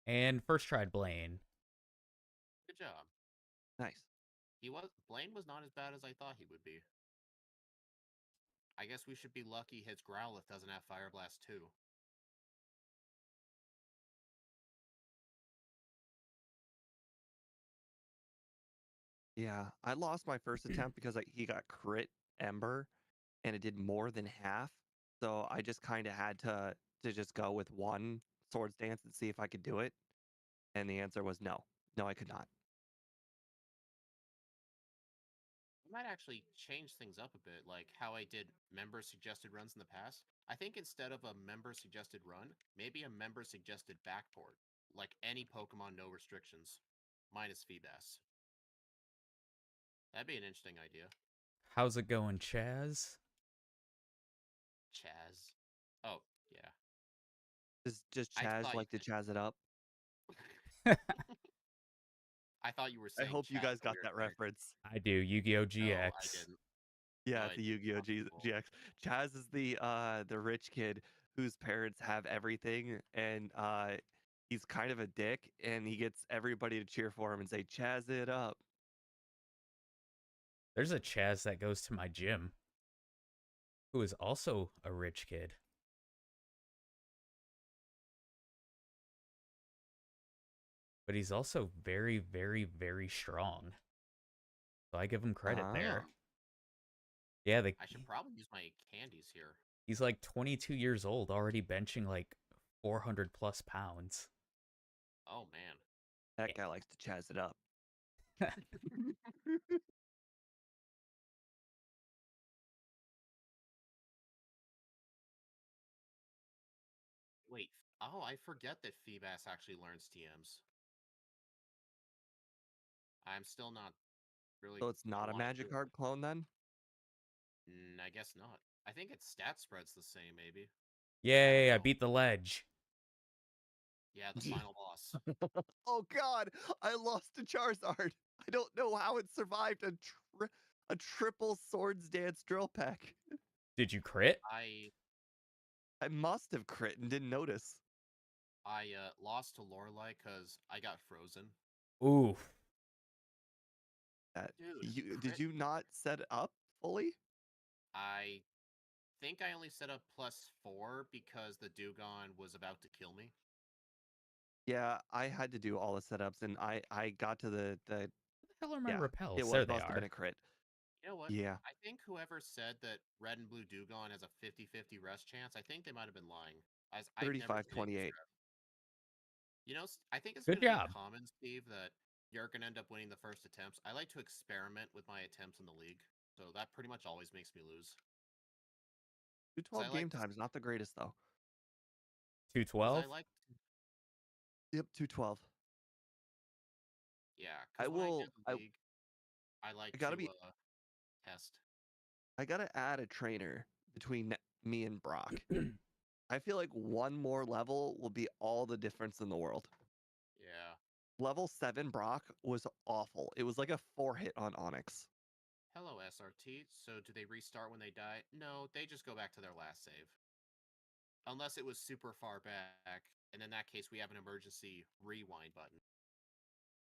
Speaker 3: And first tried Blaine.
Speaker 2: Good job.
Speaker 1: Nice.
Speaker 2: Blaine was not as bad as I thought he would be. I guess we should be lucky his Growlithe doesn't have Fire Blast too.
Speaker 1: Yeah, I lost my first attempt because he got crit Ember and it did more than half. So I just kind of had to just go with one swords dance and see if I could do it. And the answer was no. No, I could not.
Speaker 2: I might actually change things up a bit, like how I did member suggested runs in the past. I think instead of a member suggested run, maybe a member suggested backport. Like any Pokemon, no restrictions. Minus Feebas. That'd be an interesting idea.
Speaker 3: How's it going, Chaz?
Speaker 2: Chaz. Oh, yeah.
Speaker 1: Does
Speaker 2: I
Speaker 1: Chaz
Speaker 2: thought you
Speaker 1: like to chaz it up?
Speaker 2: I thought you were
Speaker 1: I
Speaker 2: saying
Speaker 1: hope you
Speaker 2: Chaz
Speaker 1: guys
Speaker 2: the
Speaker 1: got
Speaker 2: weird
Speaker 1: that
Speaker 2: character.
Speaker 1: reference.
Speaker 3: I do. Yu-Gi-Oh!
Speaker 2: No, I
Speaker 3: GX.
Speaker 2: didn't. No,
Speaker 1: Yeah,
Speaker 2: I
Speaker 1: it's the
Speaker 2: didn't.
Speaker 1: Yu-Gi-Oh!
Speaker 2: Possible.
Speaker 1: GX. Chaz is the rich kid whose parents have everything, and he's kind of a dick, and he gets everybody to cheer for him and say Chaz it up.
Speaker 3: There's a Chaz that goes to my gym who is also a rich kid. But he's also very, very, very strong. So I give him credit there.
Speaker 1: Ah,
Speaker 3: Yeah,
Speaker 2: I should probably use my candies here.
Speaker 3: he's like 22 years old, already benching like 400 plus pounds.
Speaker 2: Oh, man.
Speaker 1: that guy likes to Chaz it up.
Speaker 2: Wait. Oh, I forget that Feebas actually learns TMs. I'm still not really
Speaker 1: So it's not a
Speaker 2: want to do it.
Speaker 1: Magikarp clone then?
Speaker 2: I guess not. I think its stat spread's the same, maybe. I don't
Speaker 3: Yay, I
Speaker 2: know.
Speaker 3: beat the ledge.
Speaker 2: Yeah, the final boss.
Speaker 1: Oh God, I lost to Charizard. I don't know how it survived a triple swords dance drill pack.
Speaker 3: Did you crit?
Speaker 2: I
Speaker 1: I must have crit and didn't notice.
Speaker 2: lost to Lorelei because I got frozen.
Speaker 3: Ooh.
Speaker 1: That
Speaker 2: Dude,
Speaker 1: did you not set it up fully?
Speaker 2: I think I only set up +4 because the Dewgong was about to kill me.
Speaker 1: Yeah, I had to do all the setups, and I got to the
Speaker 3: Where the hell are my
Speaker 1: yeah.
Speaker 3: repels?
Speaker 1: It
Speaker 3: There they
Speaker 1: must have been
Speaker 3: are.
Speaker 1: a crit.
Speaker 2: You know what?
Speaker 1: Yeah,
Speaker 2: I think whoever said that Red and Blue Dewgong has a 50-50 rest chance, I think they might have been lying. As I've never seen it used.
Speaker 1: 35-28.
Speaker 2: You know, I think it's
Speaker 3: Good
Speaker 2: going to be
Speaker 3: job.
Speaker 2: common, Steve, that you're going to end up winning the first attempts. I like to experiment with my attempts in the league, so that pretty much always makes me lose. 'Cause I
Speaker 1: 212 game
Speaker 2: like to,
Speaker 1: times, not the greatest though.
Speaker 2: because I
Speaker 3: 212?
Speaker 2: like,
Speaker 1: Yep, 212.
Speaker 2: yeah,
Speaker 1: I
Speaker 2: because when I do
Speaker 1: will.
Speaker 2: the league, I like
Speaker 1: I gotta
Speaker 2: to
Speaker 1: be.
Speaker 2: test.
Speaker 1: I gotta add a trainer between me and Brock. I feel like one more level will be all the difference in the world.
Speaker 2: Yeah.
Speaker 1: Level 7 Brock was awful. It was like a 4 hit on Onyx.
Speaker 2: Hello, SRT. So do they restart when they die? No, they just go back to their last save. Unless it was super far back, and in that case, we have an emergency rewind button.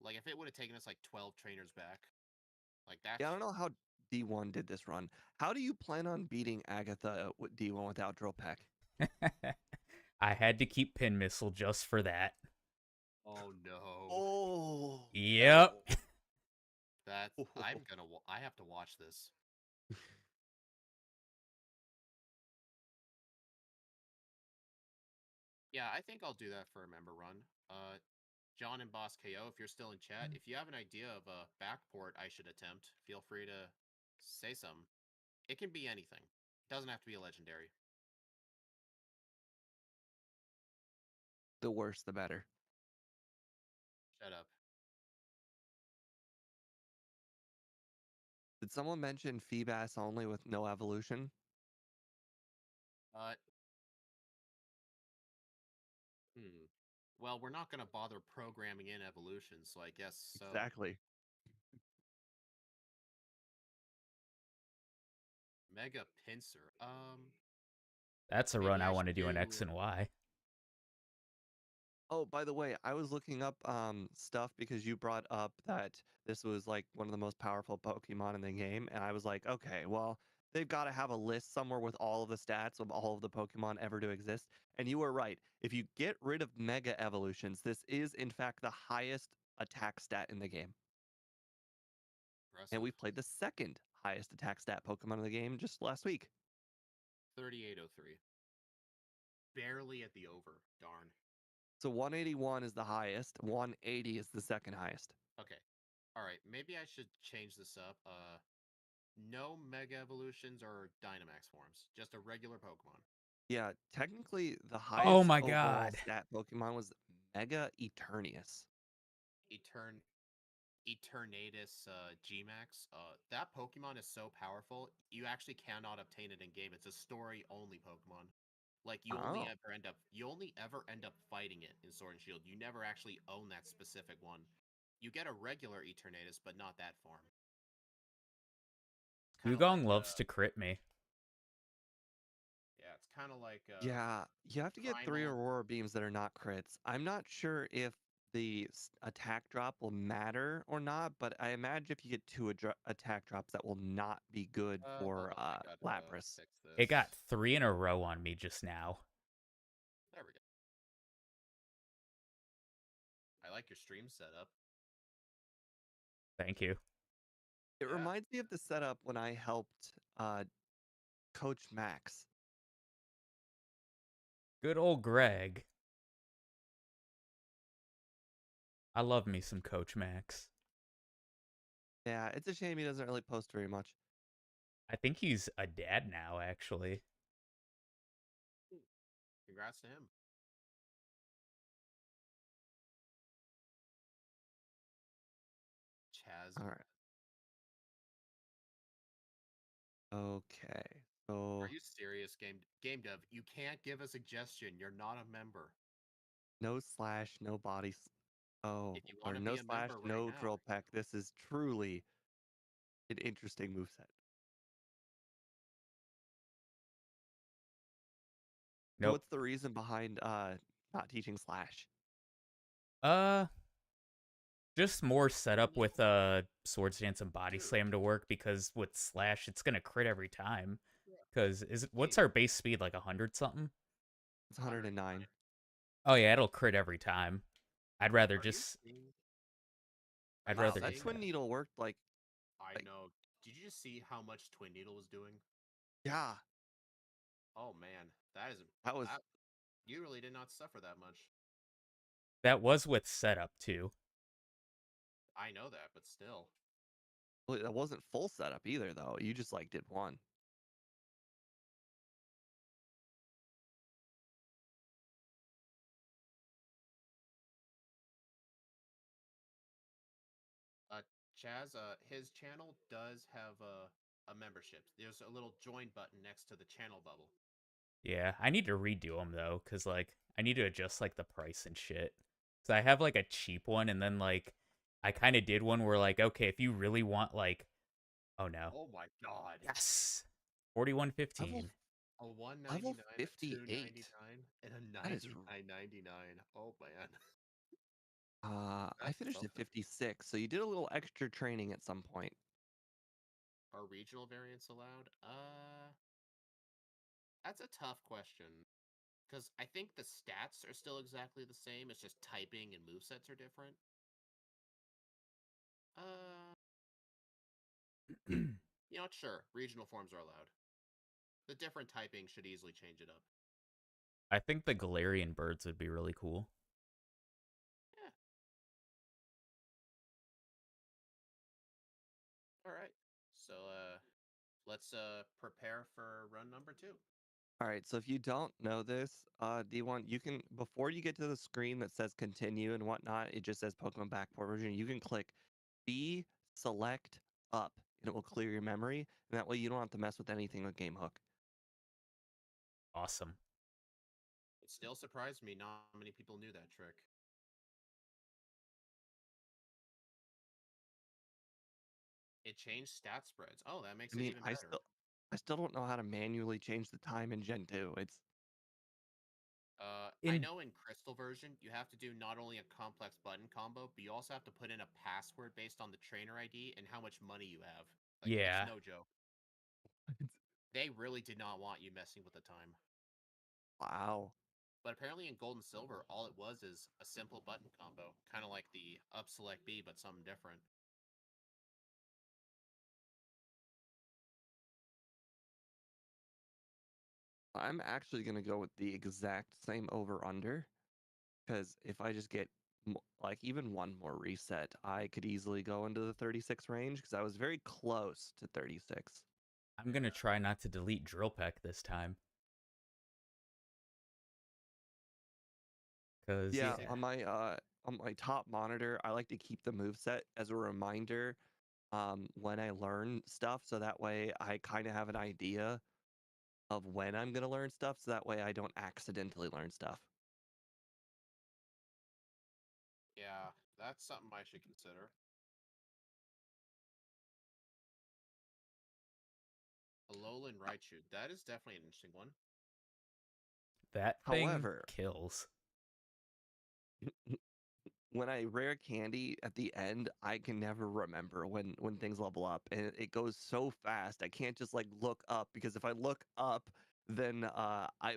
Speaker 2: Like, if it would have taken us, like, 12 trainers back, like,
Speaker 1: Yeah, I
Speaker 2: that's...
Speaker 1: don't know how D1 did this run. How do you plan on beating Agatha with D1 without Drill Peck?
Speaker 3: I had to keep Pin Missile just for that.
Speaker 2: Oh no.
Speaker 1: Oh
Speaker 3: Yep.
Speaker 1: no.
Speaker 2: That's I have to watch this. Yeah, I think I'll do that for a member run. John and Boss KO, if you're still in chat, if you have an idea of a backport I should attempt, feel free to say some. It can be anything. Doesn't have to be a legendary.
Speaker 1: The worse, the better.
Speaker 2: Shut up.
Speaker 1: Did someone mention Feebas only with no evolution?
Speaker 2: Uh, hmm. Well, we're not gonna bother programming in evolution, so I guess so.
Speaker 1: Exactly.
Speaker 2: Mega Pincer.
Speaker 3: That's a run
Speaker 2: Maybe
Speaker 3: I
Speaker 2: I
Speaker 3: want to
Speaker 2: should
Speaker 3: do in X
Speaker 2: do.
Speaker 3: and Y.
Speaker 1: Oh, by the way, I was looking up stuff because you brought up that this was like one of the most powerful Pokemon in the game, and I was like, okay, well, they've got to have a list somewhere with all of the stats of all of the Pokemon ever to exist. And you were right. If you get rid of Mega Evolutions, this is in fact the highest attack stat in the game. And
Speaker 2: Impressive.
Speaker 1: we played the second highest attack stat Pokemon in the game just last week.
Speaker 2: 3803. Barely at the over. Darn.
Speaker 1: So 181 is the highest, 180 is the second highest.
Speaker 2: Okay. All right. Maybe I should change this up. No Mega Evolutions or Dynamax forms. Just a regular Pokemon.
Speaker 1: Yeah, technically the
Speaker 3: Oh
Speaker 1: highest
Speaker 3: my
Speaker 1: overall
Speaker 3: god.
Speaker 1: stat Pokemon was Mega Eternius.
Speaker 2: Etern Eternatus Gmax. That Pokemon is so powerful, you actually cannot obtain it in game. It's a story only Pokemon. Like
Speaker 1: Oh,
Speaker 2: you only ever end up fighting it in Sword and Shield. You never actually own that specific one. You get a regular Eternatus, but not that form. Kind of like
Speaker 3: Dugong loves to crit me.
Speaker 2: yeah, it's kind of like
Speaker 1: yeah. You have to get 3
Speaker 2: Primal.
Speaker 1: Aurora Beams that are not crits. I'm not sure if the attack drop will matter or not, but I imagine if you get 2 attack drops, that will not be good
Speaker 2: Hold
Speaker 1: for
Speaker 2: on, I gotta
Speaker 1: Lapras.
Speaker 2: fix
Speaker 3: It got
Speaker 2: this.
Speaker 3: 3 in a row on me just now.
Speaker 2: There we go. I like your stream setup.
Speaker 3: Thank you.
Speaker 1: It
Speaker 2: Yeah.
Speaker 1: reminds me of the setup when I helped Coach Max.
Speaker 3: Good old Greg. I love me some Coach Max.
Speaker 1: Yeah, it's a shame he doesn't really post very much.
Speaker 3: I think he's a dad now, actually.
Speaker 2: Congrats to him. Chaz.
Speaker 1: All right. Okay.
Speaker 2: Are
Speaker 1: So
Speaker 2: you serious, game dev? You can't give a suggestion. You're not a member.
Speaker 1: no slash, no body. Oh,
Speaker 2: If you want
Speaker 1: or
Speaker 2: to
Speaker 1: no
Speaker 2: be a
Speaker 1: slash,
Speaker 2: member right
Speaker 1: no
Speaker 2: now,
Speaker 1: drill peck. This is truly an interesting moveset. So
Speaker 3: Nope.
Speaker 1: what's the reason behind not teaching slash?
Speaker 3: Uh, just more setup
Speaker 2: Needle,
Speaker 3: with Swords Dance and Body
Speaker 2: dude.
Speaker 3: Slam to work because with Slash it's gonna crit every time.
Speaker 2: Yeah.
Speaker 3: Cause is it what's
Speaker 2: Hey,
Speaker 3: our base speed, like 100 something?
Speaker 1: It's
Speaker 2: 109.
Speaker 1: 109.
Speaker 3: Oh yeah, it'll crit every time. I'd rather
Speaker 2: Are you
Speaker 3: just
Speaker 2: seeing? Are
Speaker 3: I'd
Speaker 2: you
Speaker 1: Wow,
Speaker 3: rather
Speaker 1: that
Speaker 3: just
Speaker 2: seeing?
Speaker 1: twin
Speaker 3: that.
Speaker 1: needle worked
Speaker 2: I
Speaker 1: like
Speaker 2: know. Did you just see how much Twin Needle was doing?
Speaker 1: yeah,
Speaker 2: Oh man, that is
Speaker 1: that was
Speaker 2: that. You really did not suffer that much.
Speaker 3: That was with setup too.
Speaker 2: I know that, but still.
Speaker 1: well, that wasn't full setup either though. You just like did one.
Speaker 2: Uh, Chaz, his channel does have a membership. There's a little join button next to the channel bubble.
Speaker 3: Yeah, I need to redo them though, cause like I need to adjust like the price and shit. So I have like a cheap one, and then like I kind of did one where like okay, if you really want like oh no,
Speaker 2: Oh my god.
Speaker 3: yes,
Speaker 1: Level
Speaker 3: 4115.
Speaker 2: A
Speaker 1: level
Speaker 2: 199, a
Speaker 1: 58.
Speaker 2: 299, and a
Speaker 1: That is
Speaker 2: 99.99. Oh man.
Speaker 1: I
Speaker 2: That's
Speaker 1: finished at
Speaker 2: something.
Speaker 1: 56, so you did a little extra training at some point.
Speaker 2: are regional variants allowed? That's a tough question. Because I think the stats are still exactly the same. It's just typing and movesets are different. Uh, sure, regional forms are allowed. The different typing should easily change it up.
Speaker 3: I think the Galarian birds would be really cool.
Speaker 2: Yeah. All right. So, let's prepare for run number 2.
Speaker 1: All right, so if you don't know this, D1, you can, before you get to the screen that says continue and whatnot, it just says Pokemon Backport version. You can click B select up and it will clear your memory. And that way you don't have to mess with anything with Game Hook.
Speaker 3: Awesome.
Speaker 2: It still surprised me not many people knew that trick. It changed stat spreads. Oh, that makes
Speaker 1: I
Speaker 2: it
Speaker 1: mean,
Speaker 2: even better.
Speaker 1: I still don't know how to manually change the time in Gen 2. It's
Speaker 2: I
Speaker 3: In
Speaker 2: know in Crystal version, you have to do not only a complex button combo, but you also have to put in a password based on the trainer ID and how much money you have. Like, it's
Speaker 3: yeah,
Speaker 2: no joke. They really did not want you messing with the time.
Speaker 1: wow.
Speaker 2: But apparently in Gold and Silver, all it was is a simple button combo. Kind of like the up select B, but something different.
Speaker 1: I'm actually going to go with the exact same over under because if I just get like even one more reset, I could easily go into the 36 range because I was very close to 36.
Speaker 3: I'm gonna try not to delete Drill Peck this time. Cause
Speaker 1: Yeah,
Speaker 3: yeah,
Speaker 1: on my top monitor, I like to keep the move set as a reminder when I learn stuff so that way I kind of have an idea of when I'm going to learn stuff so that way I don't accidentally learn stuff.
Speaker 2: Yeah, that's something I should consider. Alolan Raichu. That is definitely an interesting one.
Speaker 3: that thing
Speaker 1: However,
Speaker 3: kills.
Speaker 1: when I rare candy at the end, I can never remember when things level up, and it goes so fast. I can't just like look up because if I look up, then I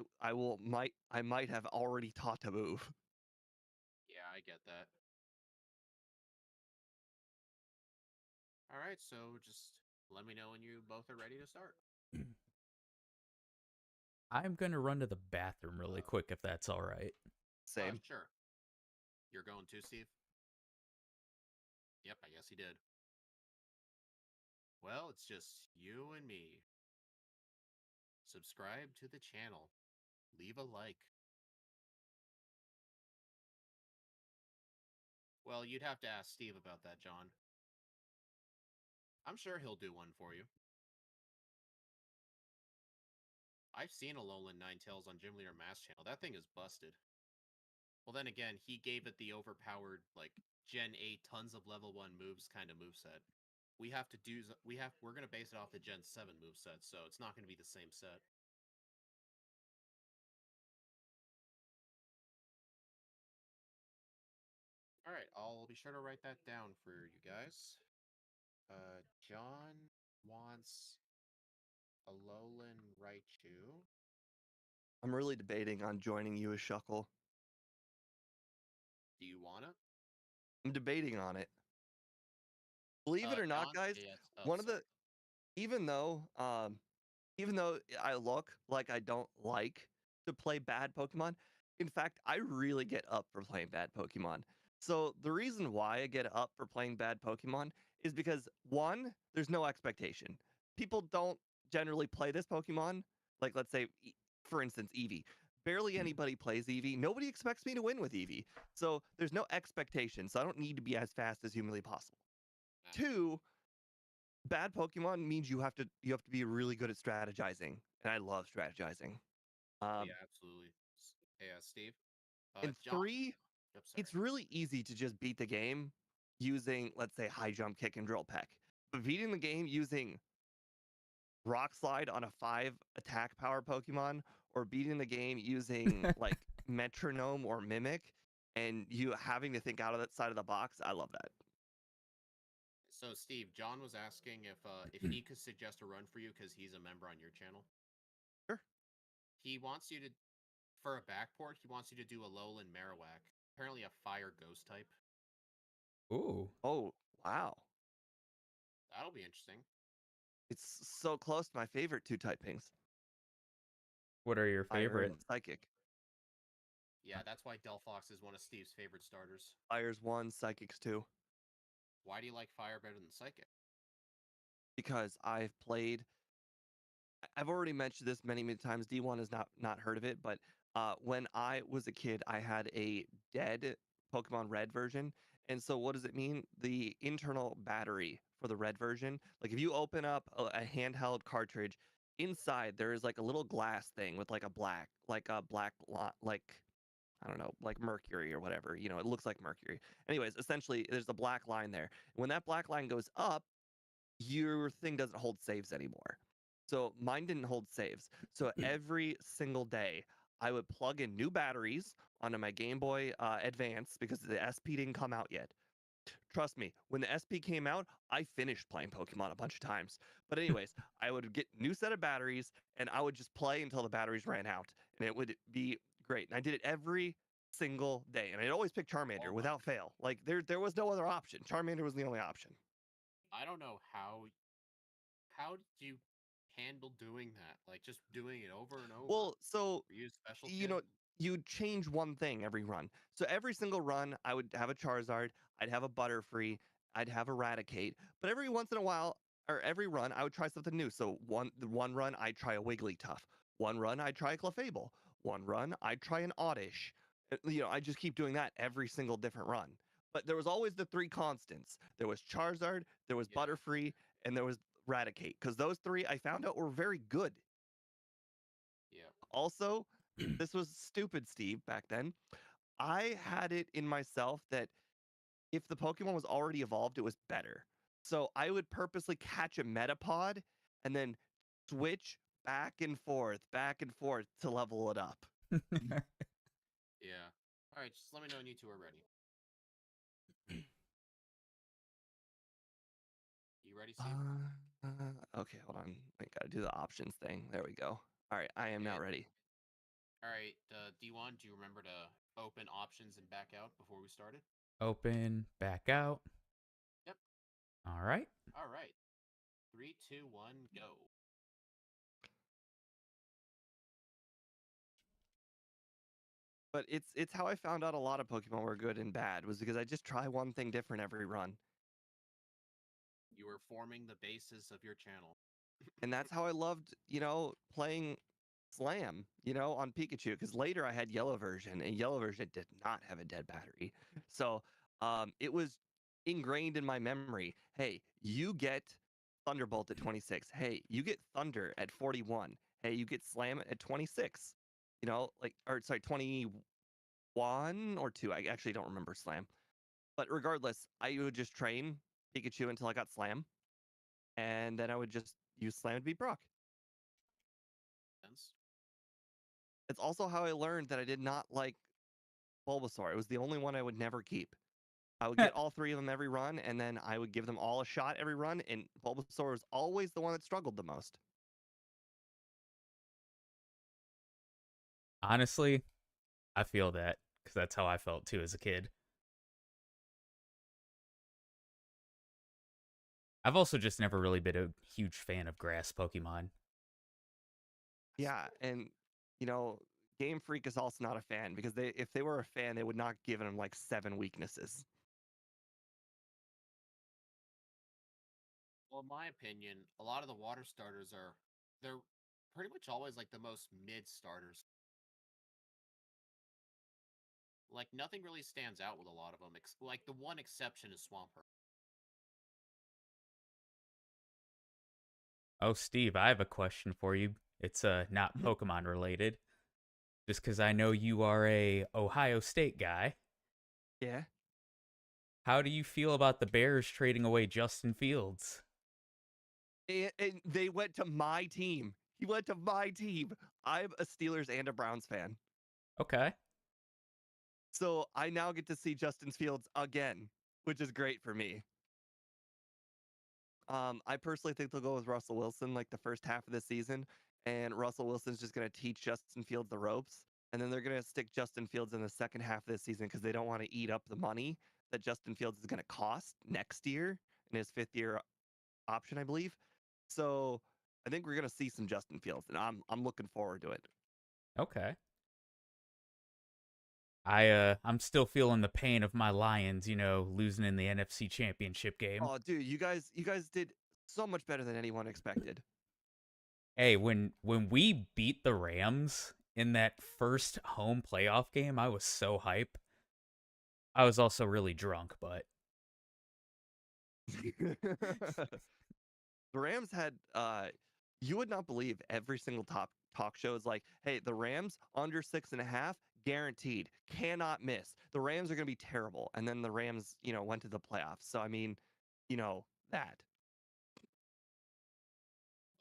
Speaker 1: might have already taught a move.
Speaker 2: Yeah, I get that. All right, so just let me know when you both are ready to start.
Speaker 3: I'm gonna run to the bathroom really
Speaker 2: Uh,
Speaker 3: quick if that's all right.
Speaker 1: Same.
Speaker 2: sure. You're going to, Steve? Yep, I guess he did. Well, it's just you and me. Subscribe to the channel. Leave a like. Well, you'd have to ask Steve about that, John. I'm sure he'll do one for you. I've seen Alolan Ninetales on Gym Leader Mass channel. That thing is busted. Well, then again, he gave it the overpowered, like, Gen 8 tons of level 1 moves kind of moveset. We're gonna base it off the Gen 7 moveset, so it's not gonna be the same set. Alright, I'll be sure to write that down for you guys. John wants Alolan Raichu.
Speaker 1: I'm really debating on joining you as Shuckle.
Speaker 2: Do you wanna?
Speaker 1: I'm debating on it. Believe it or not,
Speaker 2: John?
Speaker 1: guys,
Speaker 2: Yes. Oh,
Speaker 1: one of the
Speaker 2: sorry.
Speaker 1: even though even though I look like I don't like to play bad Pokemon, in fact, I really get up for playing bad Pokemon. So the reason why I get up for playing bad Pokemon is because one, there's no expectation. People don't generally play this Pokemon. Like let's say, for instance, Eevee. Barely anybody plays Eevee. Nobody expects me to win with Eevee. So there's no expectation. So I don't need to be as fast as humanly possible.
Speaker 2: Ah,
Speaker 1: Two, bad Pokemon means you have to be really good at strategizing, and I love strategizing.
Speaker 2: oh,
Speaker 1: Um,
Speaker 2: yeah, absolutely. Hey, Steve?
Speaker 1: and
Speaker 2: John?
Speaker 1: three,
Speaker 2: Yep, sorry.
Speaker 1: it's really easy to just beat the game using, let's say, high jump, kick, and drill peck. But beating the game using rock slide on a 5 attack power Pokemon, or beating the game using like metronome or mimic, and you having to think out of that side of the box, I love that.
Speaker 2: So, Steve, John was asking if he could suggest a run for you because he's a member on your channel.
Speaker 1: Sure.
Speaker 2: He wants you to, for a backport, he wants you to do a Lowland Marowak. Apparently a fire ghost type.
Speaker 3: Ooh.
Speaker 1: Oh, wow.
Speaker 2: That'll be interesting.
Speaker 1: It's so close to my favorite two typings,
Speaker 3: What are your
Speaker 1: fire
Speaker 3: favorite?
Speaker 1: and psychic.
Speaker 2: Yeah, that's why Delphox is one of Steve's favorite starters.
Speaker 1: Fire's 1, psychic's 2.
Speaker 2: Why do you like fire better than psychic?
Speaker 1: Because I've already mentioned this many, many times. D1 has not heard of it, but when I was a kid, I had a dead Pokemon Red version. And so, what does it mean? The internal battery for the Red version, like if you open up a handheld cartridge, inside there is like a little glass thing with like a black, like I don't know, like mercury or whatever. You know, it looks like mercury. Anyways, essentially, there's a black line there. When that black line goes up, your thing doesn't hold saves anymore. So mine didn't hold saves. So every single day, I would plug in new batteries onto my Game Boy Advance because the SP didn't come out yet. Trust me, when the SP came out, I finished playing Pokemon a bunch of times. But anyways, I would get new set of batteries and I would just play until the batteries ran out, and it would be great. And I did it every single day, and I'd always pick Charmander
Speaker 2: Hold up.
Speaker 1: without fail. Like there was no other option. Charmander was the only option.
Speaker 2: I don't know how did you handle doing that? Like just doing it over and over.
Speaker 1: Well, so
Speaker 2: Were you a special
Speaker 1: you
Speaker 2: kid?
Speaker 1: know, you change one thing every run. So every single run, I would have a Charizard, I'd have a Butterfree, I'd have Eradicate. But every once in a while, or every run, I would try something new. So one run, I'd try a Wigglytuff. One run, I'd try a Clefable. One run, I'd try an Oddish. I just keep doing that every single different run. But there was always the three constants. There was Charizard, there was
Speaker 2: Yeah.
Speaker 1: Butterfree, and there was Eradicate. Because those three I found out were very good.
Speaker 2: Yeah.
Speaker 1: Also, this was stupid, Steve, back then. I had it in myself that if the Pokemon was already evolved, it was better. So I would purposely catch a Metapod and then switch back and forth to level it up.
Speaker 2: Yeah. Alright, just let me know when you two are ready. You ready, Steve?
Speaker 1: Okay, hold on. I gotta do the options thing. There we go. All right, I am now
Speaker 2: Okay.
Speaker 1: ready.
Speaker 2: Alright, D1, do you remember to open options and back out before we started?
Speaker 3: Open, back out.
Speaker 2: Yep.
Speaker 3: All right.
Speaker 2: Alright. 3, 2, 1, go.
Speaker 1: But it's how I found out a lot of Pokemon were good and bad was because I just try one thing different every run.
Speaker 2: You are forming the basis of your channel.
Speaker 1: And that's how I loved, playing Slam, on Pikachu. Because later I had Yellow version, and Yellow version did not have a dead battery. So it was ingrained in my memory. Hey, you get Thunderbolt at 26. Hey, you get Thunder at 41. Hey, you get Slam at 26. Or sorry, 21 or 2. I actually don't remember Slam. But regardless, I would just train Pikachu until I got Slam, and then I would just use Slam to beat Brock.
Speaker 2: Sense?
Speaker 1: It's also how I learned that I did not like Bulbasaur. It was the only one I would never keep. I would get all three of them every run, and then I would give them all a shot every run, and Bulbasaur was always the one that struggled the most.
Speaker 3: Honestly, I feel that because that's how I felt too as a kid. I've also just never really been a huge fan of grass Pokemon.
Speaker 1: Yeah, and Game Freak is also not a fan because if they were a fan, they would not give him like 7 weaknesses.
Speaker 2: Well, in my opinion, a lot of the water starters they're pretty much always like the most mid starters. Like nothing really stands out with a lot of them. Like the one exception is Swampert.
Speaker 3: Oh, Steve, I have a question for you. It's not
Speaker 1: Mhm.
Speaker 3: Pokemon related. Just because I know you are a Ohio State guy.
Speaker 1: Yeah.
Speaker 3: How do you feel about the Bears trading away Justin Fields?
Speaker 1: And they went to my team. He went to my team. I'm a Steelers and a Browns fan.
Speaker 3: Okay.
Speaker 1: So I now get to see Justin Fields again, which is great for me. I personally think they'll go with Russell Wilson like the first half of the season, and Russell Wilson's just going to teach Justin Fields the ropes, and then they're going to stick Justin Fields in the second half of the season because they don't want to eat up the money that Justin Fields is going to cost next year in his fifth year option, I believe. So I think we're going to see some Justin Fields, and I'm looking forward to it.
Speaker 3: Okay. I'm still feeling the pain of my Lions, losing in the NFC Championship game.
Speaker 1: Oh, dude, you guys did so much better than anyone expected.
Speaker 3: Hey, when we beat the Rams in that first home playoff game, I was so hype. I was also really drunk, but
Speaker 1: The Rams had you would not believe every single top talk show is like, hey, the Rams under 6.5, guaranteed, cannot miss. The Rams are gonna be terrible. And then the Rams, went to the playoffs. So I mean, that.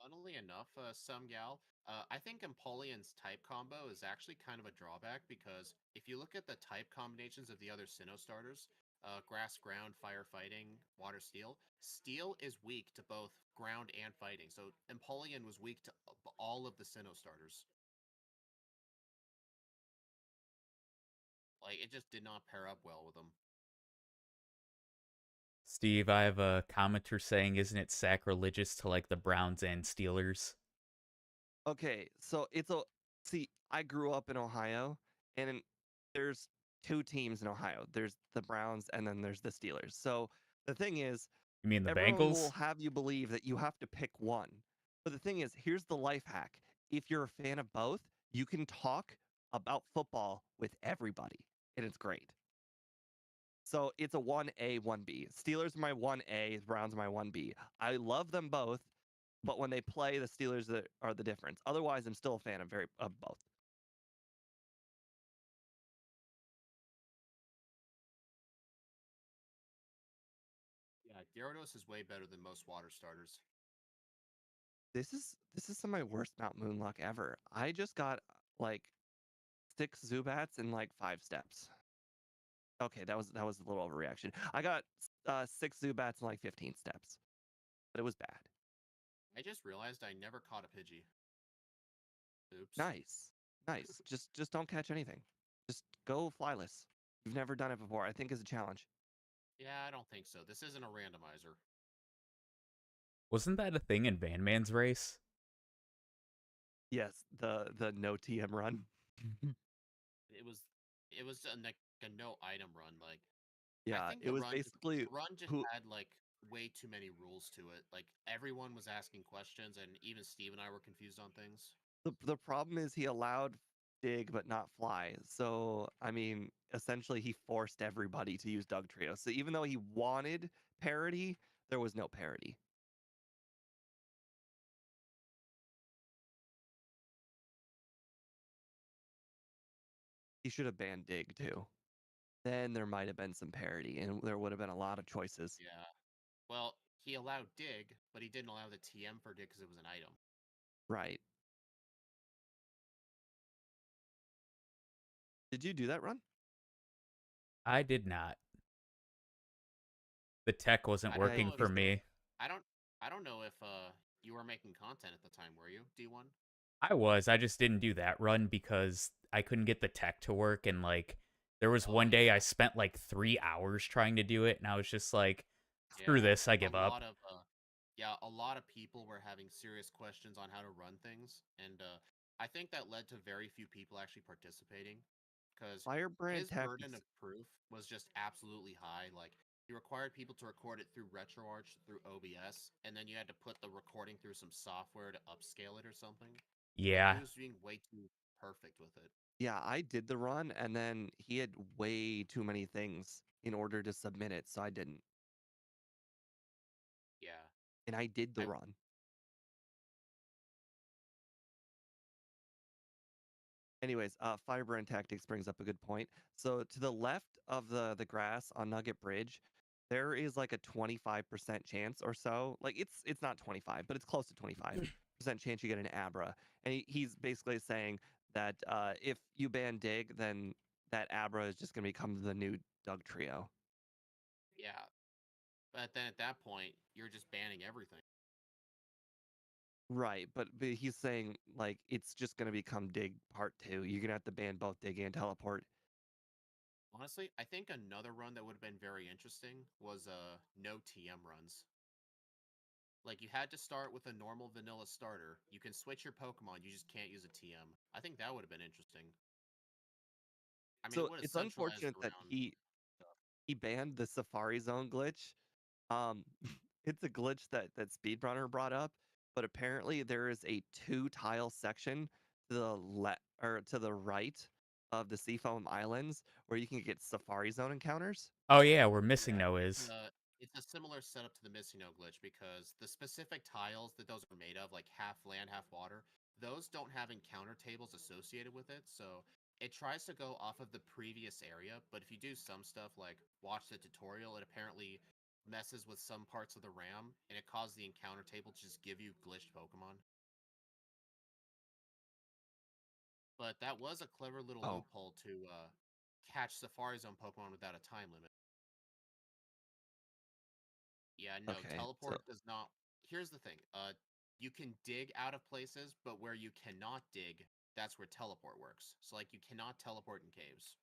Speaker 2: Funnily enough, some gal, I think Empoleon's type combo is actually kind of a drawback because if you look at the type combinations of the other Sinnoh starters, grass, ground, fire, fighting, water, steel, steel is weak to both ground and fighting. So Empoleon was weak to all of the Sinnoh starters. Like, it just did not pair up well with them.
Speaker 3: Steve, I have a commenter saying, isn't it sacrilegious to like the Browns and Steelers?
Speaker 1: Okay, so see, I grew up in Ohio, and there's two teams in Ohio. There's the Browns and then there's the Steelers. So the thing is,
Speaker 3: You mean the
Speaker 1: everyone will
Speaker 3: Bengals?
Speaker 1: have you believe that you have to pick one. But the thing is, here's the life hack. If you're a fan of both, you can talk about football with everybody, and it's great. So it's a 1A, 1B. Steelers are my 1A, Browns are my 1B. I love them both, but when they play, the Steelers are the difference. Otherwise, I'm still a fan of both.
Speaker 2: Yeah, Gyarados is way better than most water starters.
Speaker 1: This is some of my worst Mount Moon luck ever. I just got like 6 Zubats in like 5 steps. Okay, that was a little overreaction. I got 6 Zubats in like 15 steps, but it was bad.
Speaker 2: I just realized I never caught a Pidgey. Oops.
Speaker 1: Nice, nice. Just don't catch anything. Just go flyless. You've never done it before. I think is a challenge.
Speaker 2: Yeah, I don't think so. This isn't a randomizer.
Speaker 3: Wasn't that a thing in Van Man's race?
Speaker 1: Yes, the no TM run.
Speaker 2: It was it was like a no item run. Like I
Speaker 1: Yeah,
Speaker 2: think
Speaker 1: it was basically
Speaker 2: the run just
Speaker 1: who
Speaker 2: had like way too many rules to it. Like everyone was asking questions, and even Steve and I were confused on things.
Speaker 1: the problem is he allowed dig but not fly. So I mean, essentially he forced everybody to use Doug Trio. So even though he wanted parity, there was no parity. He should have banned dig too. Then there might have been some parity and there would have been a lot of choices.
Speaker 2: Yeah. Well, he allowed dig, but he didn't allow the TM for dig because it was an item.
Speaker 1: Right. Did you do that run?
Speaker 3: I did not. The tech wasn't
Speaker 2: I don't
Speaker 1: I
Speaker 3: working
Speaker 2: know if
Speaker 3: for
Speaker 1: just
Speaker 3: me.
Speaker 2: I don't I don't know if you were making content at the time, were you? D1?
Speaker 3: I just didn't do that run because I couldn't get the tech to work. And like, there was
Speaker 2: Oh
Speaker 3: one day I
Speaker 2: yeah.
Speaker 3: spent like 3 hours trying to do it. And I was just like, screw
Speaker 2: Yeah.
Speaker 3: this, I
Speaker 2: A
Speaker 3: give up.
Speaker 2: lot of yeah, a lot of people were having serious questions on how to run things, and I think that led to very few people actually participating because
Speaker 1: Firebrand
Speaker 2: his burden
Speaker 1: tactics.
Speaker 2: of proof was just absolutely high. Like he required people to record it through RetroArch through OBS, and then you had to put the recording through some software to upscale it or something. Like he
Speaker 3: Yeah.
Speaker 2: was being way too perfect with it.
Speaker 1: Yeah, I did the run and then he had way too many things in order to submit it, so I didn't.
Speaker 2: Yeah.
Speaker 1: And I did the
Speaker 2: I
Speaker 1: run. Anyways, Firebrand Tactics brings up a good point. So to the left of the grass on Nugget Bridge, there is like a 25% chance or so. Like it's not 25, but it's close to 25% chance you get an Abra. And he's basically saying that if you ban Dig, then that Abra is just going to become the new Doug Trio.
Speaker 2: yeah. But then at that point, you're just banning everything.
Speaker 1: Right, but he's saying like it's just gonna become Dig Part 2. You're gonna have to ban both Dig and Teleport.
Speaker 2: Honestly, I think another run that would have been very interesting was no TM runs. Like you had to start with a normal vanilla starter. You can switch your Pokemon, you just can't use a TM. I think that would have been interesting. I mean, it
Speaker 1: So
Speaker 2: would have
Speaker 1: it's
Speaker 2: centralized
Speaker 1: unfortunate that
Speaker 2: around stuff.
Speaker 1: he banned the Safari Zone glitch. Um, it's a glitch that Speedrunner brought up, but apparently there is a 2 tile section to the or to the right of the Seafoam Islands where you can get Safari Zone encounters.
Speaker 3: Oh yeah, where Missing
Speaker 2: Yeah,
Speaker 3: No is.
Speaker 2: it's a similar setup to the Missing No glitch because the specific tiles that those are made of, like half land, half water, those don't have encounter tables associated with it. So it tries to go off of the previous area, but if you do some stuff like watch the tutorial, it apparently messes with some parts of the RAM and it causes the encounter table to just give you glitched Pokemon. But that was a clever little
Speaker 1: Oh,
Speaker 2: loophole to catch Safari Zone Pokemon without a time limit. Yeah, no,
Speaker 1: okay. So
Speaker 2: teleport does not. Here's the thing. You can dig out of places, but where you cannot dig, that's where teleport works. So like you cannot teleport in caves.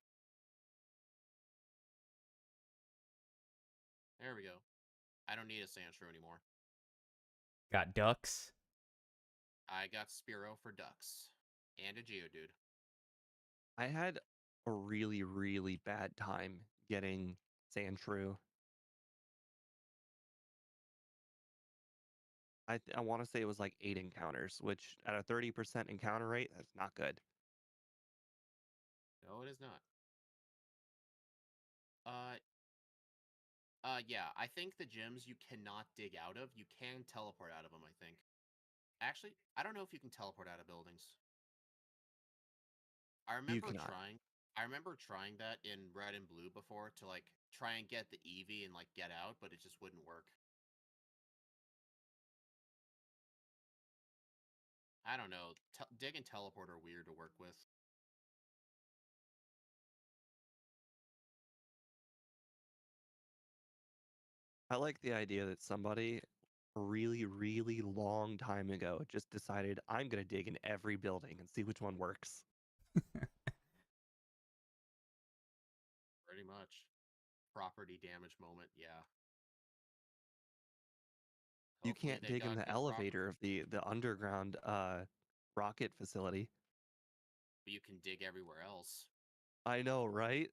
Speaker 2: There we go. I don't need a Sandshrew anymore.
Speaker 3: Got ducks.
Speaker 2: I got Spearow for ducks. And a Geodude.
Speaker 1: I had a really, really bad time getting Sandshrew. I want to say it was like 8 encounters, which at a 30% encounter rate, that's not good.
Speaker 2: No, it is not. Uh yeah, I think the gyms you cannot dig out of, you can teleport out of them, I think. Actually, I don't know if you can teleport out of buildings. I
Speaker 1: You
Speaker 2: remember
Speaker 1: cannot.
Speaker 2: trying I remember trying that in red and blue before to like try and get the Eevee and like get out, but it just wouldn't work. I don't know. Dig and teleport are weird to work with.
Speaker 1: I like the idea that somebody a really, really long time ago just decided I'm gonna dig in every building and see which one works.
Speaker 2: Pretty much. Property damage moment, yeah.
Speaker 1: You
Speaker 2: Hopefully
Speaker 1: can't
Speaker 2: they
Speaker 1: dig in
Speaker 2: got
Speaker 1: the
Speaker 2: good property.
Speaker 1: elevator of the underground rocket facility.
Speaker 2: But you can dig everywhere else.
Speaker 1: I know, right?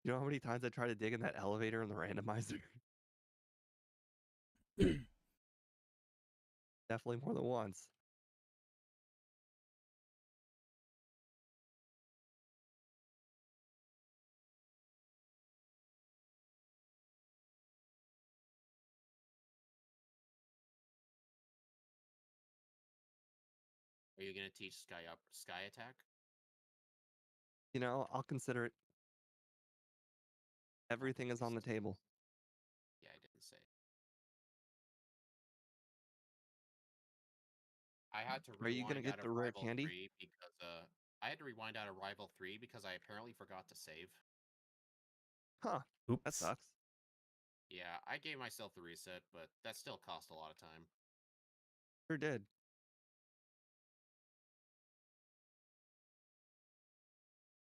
Speaker 1: You know how many times I try to dig in that elevator in the randomizer? Definitely more than once.
Speaker 2: Are you gonna teach Sky Attack?
Speaker 1: You know, I'll consider it.
Speaker 2: Not
Speaker 1: Everything is on the
Speaker 2: waste.
Speaker 1: table.
Speaker 2: Yeah, I didn't say. I had to
Speaker 1: Are you gonna
Speaker 2: rewind out
Speaker 1: get
Speaker 2: of
Speaker 1: the rare
Speaker 2: Rival
Speaker 1: candy?
Speaker 2: 3 because I had to rewind out of Rival 3 because I apparently forgot to save.
Speaker 1: Huh. That
Speaker 3: Oops.
Speaker 1: sucks.
Speaker 2: Yeah, I gave myself the reset, but that still cost a lot of time.
Speaker 1: Sure did.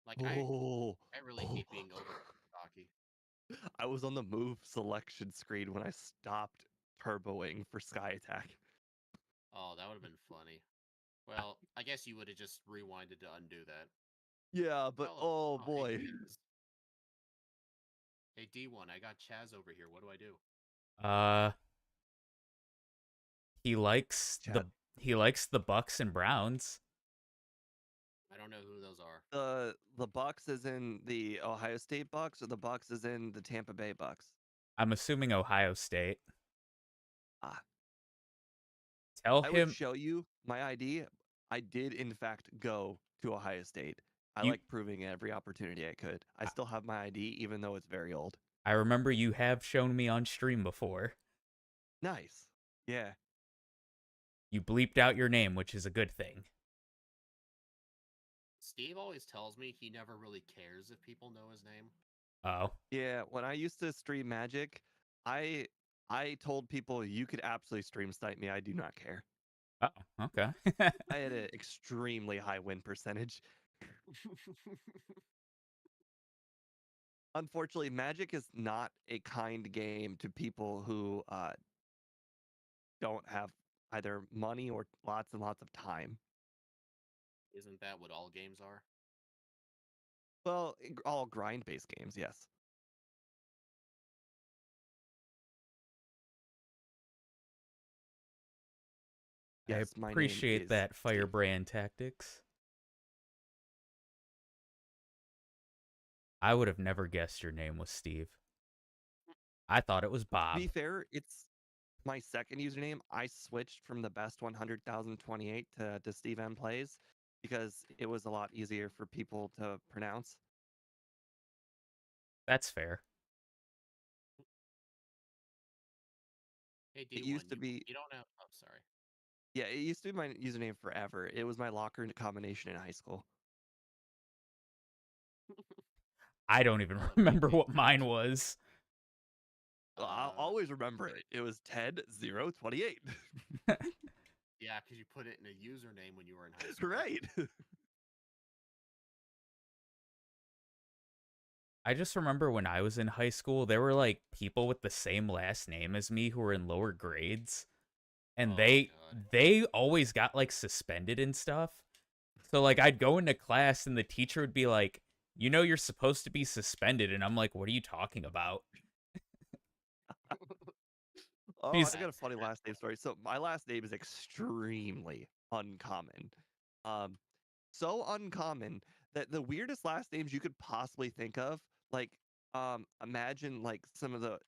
Speaker 2: Like
Speaker 1: Oh,
Speaker 2: I really hate being over cocky.
Speaker 1: I was on the move selection screen when I stopped turboing for Sky Attack.
Speaker 2: Oh, that would have been funny. Well, I guess you would have just rewinded to undo that.
Speaker 1: Yeah, but
Speaker 2: Hello.
Speaker 1: oh
Speaker 2: Oh, hey,
Speaker 1: boy.
Speaker 2: Chaz. Hey, D1, I got Chaz over here. What do I do?
Speaker 3: Uh, he likes the
Speaker 1: Chat.
Speaker 3: he likes the Bucks and Browns.
Speaker 2: I don't know who those are.
Speaker 1: The Bucks is in the Ohio State Bucks or the Bucks is in the Tampa Bay Bucks?
Speaker 3: I'm assuming Ohio State.
Speaker 1: Ah,
Speaker 3: Tell
Speaker 1: I would
Speaker 3: him
Speaker 1: show you my ID. I did in fact go to Ohio State. I
Speaker 3: you
Speaker 1: like proving every opportunity I could. I
Speaker 3: I
Speaker 1: still have my ID even though it's very old.
Speaker 3: I remember you have shown me on stream before.
Speaker 1: Nice. Yeah.
Speaker 3: You bleeped out your name, which is a good thing.
Speaker 2: Steve always tells me he never really cares if people know his name.
Speaker 3: Oh.
Speaker 1: Yeah, when I used to stream Magic, I I told people you could absolutely stream snipe me. I do not care.
Speaker 3: Oh, okay.
Speaker 1: I had an extremely high win percentage. Unfortunately, Magic is not a kind game to people who don't have either money or lots and lots of time.
Speaker 2: Isn't that what all games are?
Speaker 1: Well, all grind-based games, yes.
Speaker 3: I
Speaker 1: Yes, my name
Speaker 3: appreciate
Speaker 1: is
Speaker 3: that
Speaker 1: Steve.
Speaker 3: firebrand tactics. I would have never guessed your name was Steve. I thought it was
Speaker 1: To be
Speaker 3: Bob.
Speaker 1: fair, it's my second username. I switched from the best 100,028 to Steve M Plays because it was a lot easier for people to pronounce.
Speaker 3: That's fair.
Speaker 2: Hey
Speaker 1: It
Speaker 2: D1,
Speaker 1: used to be,
Speaker 2: you don't have. Oh, sorry.
Speaker 1: yeah, it used to be my username forever. It was my locker combination in high school.
Speaker 3: I don't even
Speaker 2: Well, it might
Speaker 3: remember
Speaker 2: change
Speaker 3: what mine
Speaker 2: eventually.
Speaker 3: was.
Speaker 1: I'll always remember it. It was Ted028.
Speaker 2: Yeah, because you put it in a username when you were in high school.
Speaker 1: Right.
Speaker 3: I just remember when I was in high school, there were like people with the same last name as me who were in lower grades, and
Speaker 2: Oh God.
Speaker 3: they always got like suspended and stuff. So like I'd go into class and the teacher would be like, "You know you're supposed to be suspended." And I'm like, "What are you talking about?"
Speaker 1: Oh, I
Speaker 3: She's
Speaker 1: got a
Speaker 2: That's
Speaker 1: funny last name story. So my last name is extremely uncommon. Um, so uncommon that the weirdest last names you could possibly think of, like, imagine like some of the.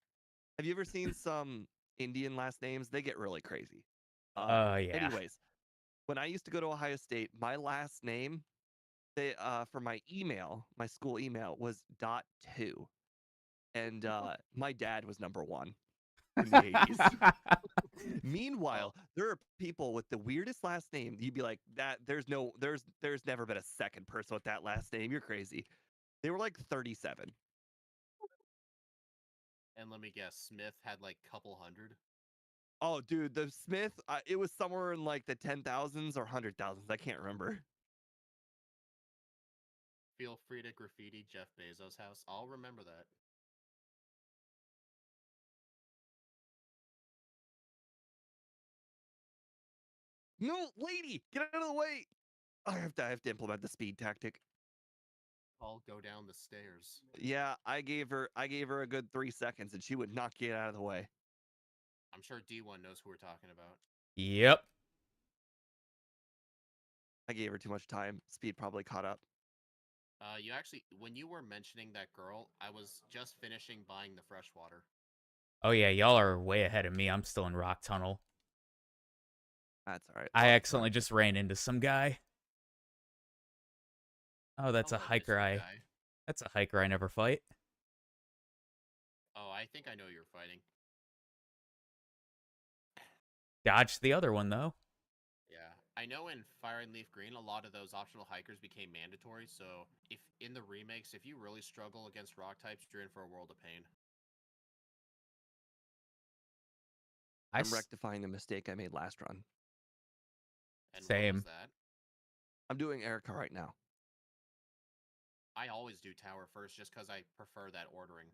Speaker 1: Have you ever seen some Indian last names? They get really crazy.
Speaker 3: yeah.
Speaker 1: Anyways, when I used to go to Ohio State, my last name, they for my email, my school email was .2, and my dad was number one in the 80s.
Speaker 2: oh,
Speaker 1: Meanwhile, there are people with the weirdest last name. You'd be like, that there's never been a second person with that last name. You're crazy. They were like 37.
Speaker 2: and let me guess, Smith had like couple hundred.
Speaker 1: Oh, dude, the Smith, it was somewhere in like the 10,000s or 100,000s. I can't remember.
Speaker 2: Feel free to graffiti Jeff Bezos' house. I'll remember that.
Speaker 1: No, lady, get out of the way. I have to implement the speed tactic.
Speaker 2: I'll go down the stairs.
Speaker 1: Yeah, I gave her a good 3 seconds and she would not get out of the way.
Speaker 2: I'm sure D1 knows who we're talking about.
Speaker 3: Yep.
Speaker 1: I gave her too much time. Speed probably caught up.
Speaker 2: You actually, when you were mentioning that girl, I was just finishing buying the fresh water.
Speaker 3: Oh yeah, y'all are way ahead of me. I'm still in Rock Tunnel.
Speaker 1: That's all right.
Speaker 3: I accidentally just ran into some guy. Oh, that's a
Speaker 2: Hello,
Speaker 3: hiker.
Speaker 2: mystery guy.
Speaker 3: That's a hiker I never fight.
Speaker 2: Oh, I think I know you're fighting.
Speaker 3: Dodged the other one though.
Speaker 2: Yeah, I know in Fire and Leaf Green, a lot of those optional hikers became mandatory. So if in the remakes, if you really struggle against rock types, you're in for a world of pain.
Speaker 3: I
Speaker 1: I'm
Speaker 3: s-
Speaker 1: rectifying the mistake I made last run.
Speaker 2: And what was
Speaker 3: Same.
Speaker 2: that?
Speaker 1: I'm doing Erica right now.
Speaker 2: I always do tower first just because I prefer that ordering.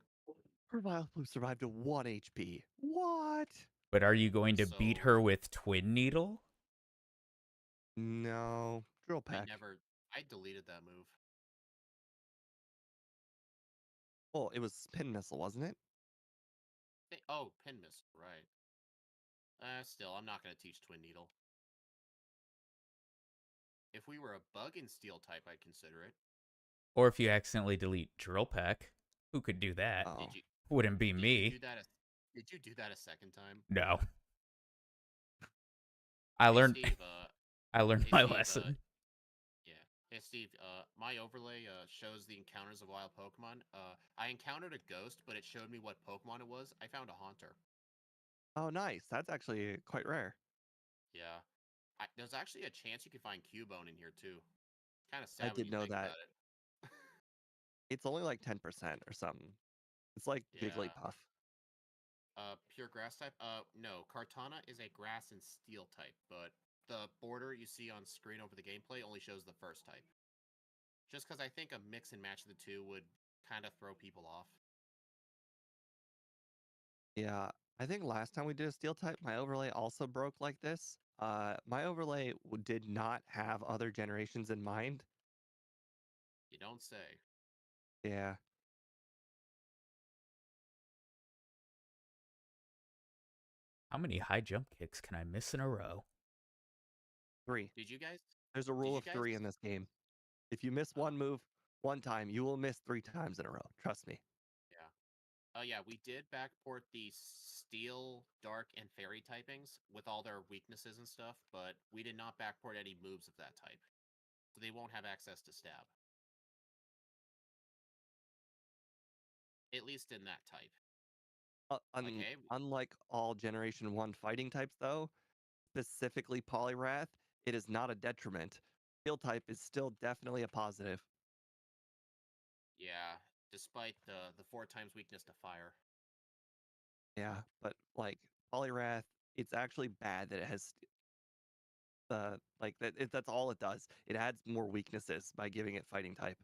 Speaker 1: Her Vileplume survived to 1 HP. What?
Speaker 3: But are you going to beat
Speaker 2: So
Speaker 3: her with Twin Needle?
Speaker 1: No. Drill
Speaker 2: I
Speaker 1: Peck.
Speaker 2: never, I deleted that move.
Speaker 1: Well, it was Spin Missile, wasn't it?
Speaker 2: Oh, pin missile, right. Still, I'm not going to teach Twin Needle. If we were a bug and steel type, I'd consider it.
Speaker 3: Or if you accidentally delete Drill Peck, who could do that?
Speaker 1: Oh.
Speaker 2: Did you
Speaker 3: Wouldn't be
Speaker 2: did you
Speaker 3: me.
Speaker 2: do that? Did you do that a second time?
Speaker 3: No. I
Speaker 2: Hey
Speaker 3: learned
Speaker 2: Steve,
Speaker 3: I learned
Speaker 2: hey
Speaker 3: my
Speaker 2: Steve,
Speaker 3: lesson.
Speaker 2: yeah. Hey Steve, my overlay shows the encounters of wild Pokemon. I encountered a ghost, but it showed me what Pokemon it was. I found a Haunter.
Speaker 1: Oh, nice. That's actually quite rare.
Speaker 2: Yeah. There's actually a chance you could find Cubone in here too. Kind of
Speaker 1: I
Speaker 2: sad when
Speaker 1: did
Speaker 2: you
Speaker 1: know
Speaker 2: think
Speaker 1: that.
Speaker 2: about it.
Speaker 1: It's only like 10% or something. It's like
Speaker 2: Yeah.
Speaker 1: Jigglypuff.
Speaker 2: Pure grass type? No. Kartana is a grass and steel type, but the border you see on screen over the gameplay only shows the first type. Just because I think a mix and match of the two would kind of throw people off.
Speaker 1: Yeah, I think last time we did a steel type, my overlay also broke like this. My overlay did not have other generations in mind.
Speaker 2: You don't say.
Speaker 1: Yeah,
Speaker 3: How many high jump kicks can I miss in a row?
Speaker 1: 3.
Speaker 2: Did you guys?
Speaker 1: There's a
Speaker 2: Did
Speaker 1: rule
Speaker 2: you
Speaker 1: of
Speaker 2: guys?
Speaker 1: 3 in this game. If you miss
Speaker 2: Oh,
Speaker 1: one move one time, you will miss 3 times in a row. Trust me.
Speaker 2: yeah. Oh, yeah. We did backport the steel, dark, and fairy typings with all their weaknesses and stuff, but we did not backport any moves of that type, so they won't have access to stab. At least in that type. Okay.
Speaker 1: Unlike all Generation 1 fighting types, though, specifically Polyrath, it is not a detriment. Steel type is still definitely a positive.
Speaker 2: Yeah. Despite the 4 times weakness to fire.
Speaker 1: Yeah, but like Polyrath, it's actually bad that it has like that. That's all it does. It adds more weaknesses by giving it fighting type.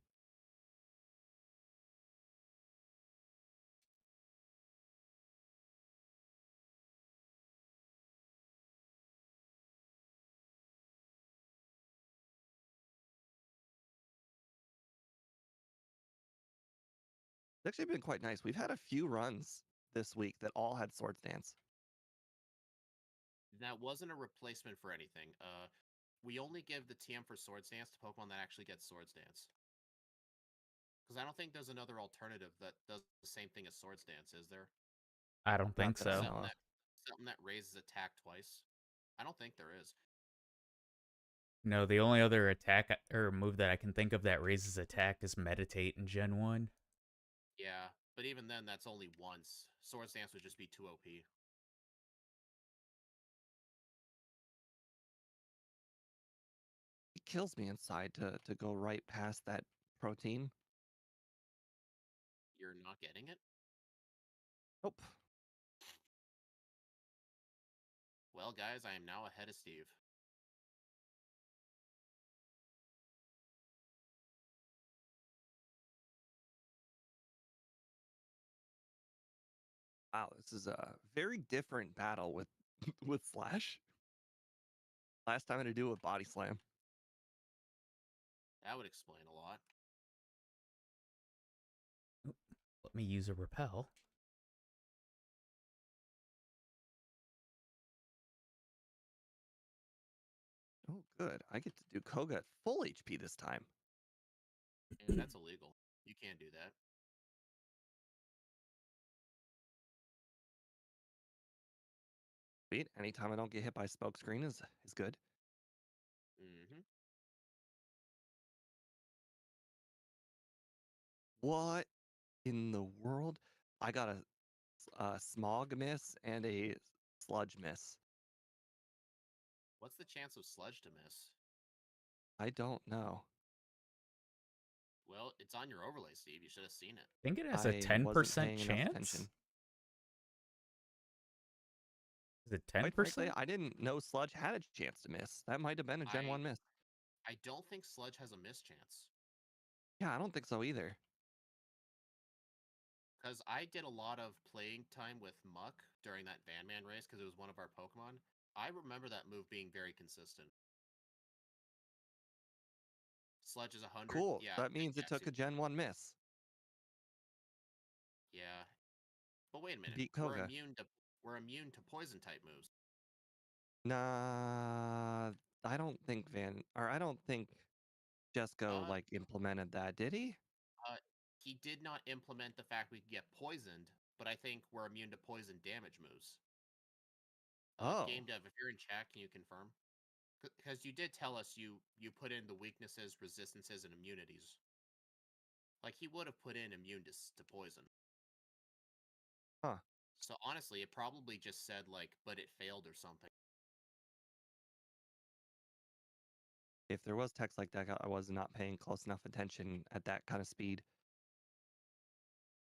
Speaker 1: It's actually been quite nice. We've had a few runs this week that all had Swords Dance.
Speaker 2: That wasn't a replacement for anything. We only give the TM for Swords Dance to Pokemon that actually get Swords Dance. Because I don't think there's another alternative that does the same thing as Swords Dance, is there?
Speaker 3: I don't
Speaker 1: Not
Speaker 3: think
Speaker 1: that I
Speaker 3: so.
Speaker 1: know of.
Speaker 2: Something that raises attack twice. I don't think there is.
Speaker 3: No, the only other attack or move that I can think of that raises attack is Meditate in Gen 1.
Speaker 2: Yeah, but even then, that's only once. Swords Dance would just be too OP.
Speaker 1: It kills me inside to go right past that protein.
Speaker 2: You're not getting it?
Speaker 1: Nope.
Speaker 2: Well, guys, I am now ahead of Steve.
Speaker 1: Wow, this is a very different battle with with Slash. Last time I had to do a body slam.
Speaker 2: That would explain a lot.
Speaker 3: Let me use a repel.
Speaker 1: Oh, good. I get to do Koga at full HP this time.
Speaker 2: And that's illegal. You can't do that.
Speaker 1: Sweet. Anytime I don't get hit by smoke screen is good.
Speaker 2: Mm-hmm.
Speaker 1: What in the world? I got a smog miss and a sludge miss.
Speaker 2: What's the chance of Sludge to miss?
Speaker 1: I don't know.
Speaker 2: Well, it's on your overlay, Steve. You should have seen it.
Speaker 3: I think it has a
Speaker 1: I wasn't
Speaker 3: 10%
Speaker 1: paying enough
Speaker 3: chance.
Speaker 1: attention.
Speaker 3: Is it
Speaker 1: Quite frankly,
Speaker 3: 10%?
Speaker 1: I didn't know Sludge had a chance to miss. That might have been a Gen
Speaker 2: I
Speaker 1: 1 miss.
Speaker 2: I don't think Sludge has a miss chance.
Speaker 1: Yeah, I don't think so either.
Speaker 2: Because I did a lot of playing time with Muck during that Van Man race because it was one of our Pokemon. I remember that move being very consistent. Sludge is 100.
Speaker 1: Cool.
Speaker 2: Yeah,
Speaker 1: That
Speaker 2: then
Speaker 1: means it
Speaker 2: yes.
Speaker 1: took a Gen 1 miss
Speaker 2: Yeah. But wait a
Speaker 1: to
Speaker 2: minute.
Speaker 1: beat Koga.
Speaker 2: We're immune to poison type moves.
Speaker 1: Nah, I don't think Jesco
Speaker 2: Uh,
Speaker 1: like implemented that, did he?
Speaker 2: uh, he did not implement the fact we could get poisoned, but I think we're immune to poison damage moves.
Speaker 1: Oh,
Speaker 2: Game dev, if you're in chat, can you confirm? Because you did tell us you put in the weaknesses, resistances, and immunities. Like he would have put in immune to poison.
Speaker 1: huh.
Speaker 2: So honestly, it probably just said like, but it failed or something.
Speaker 1: If there was text like that, I was not paying close enough attention at that kind of speed.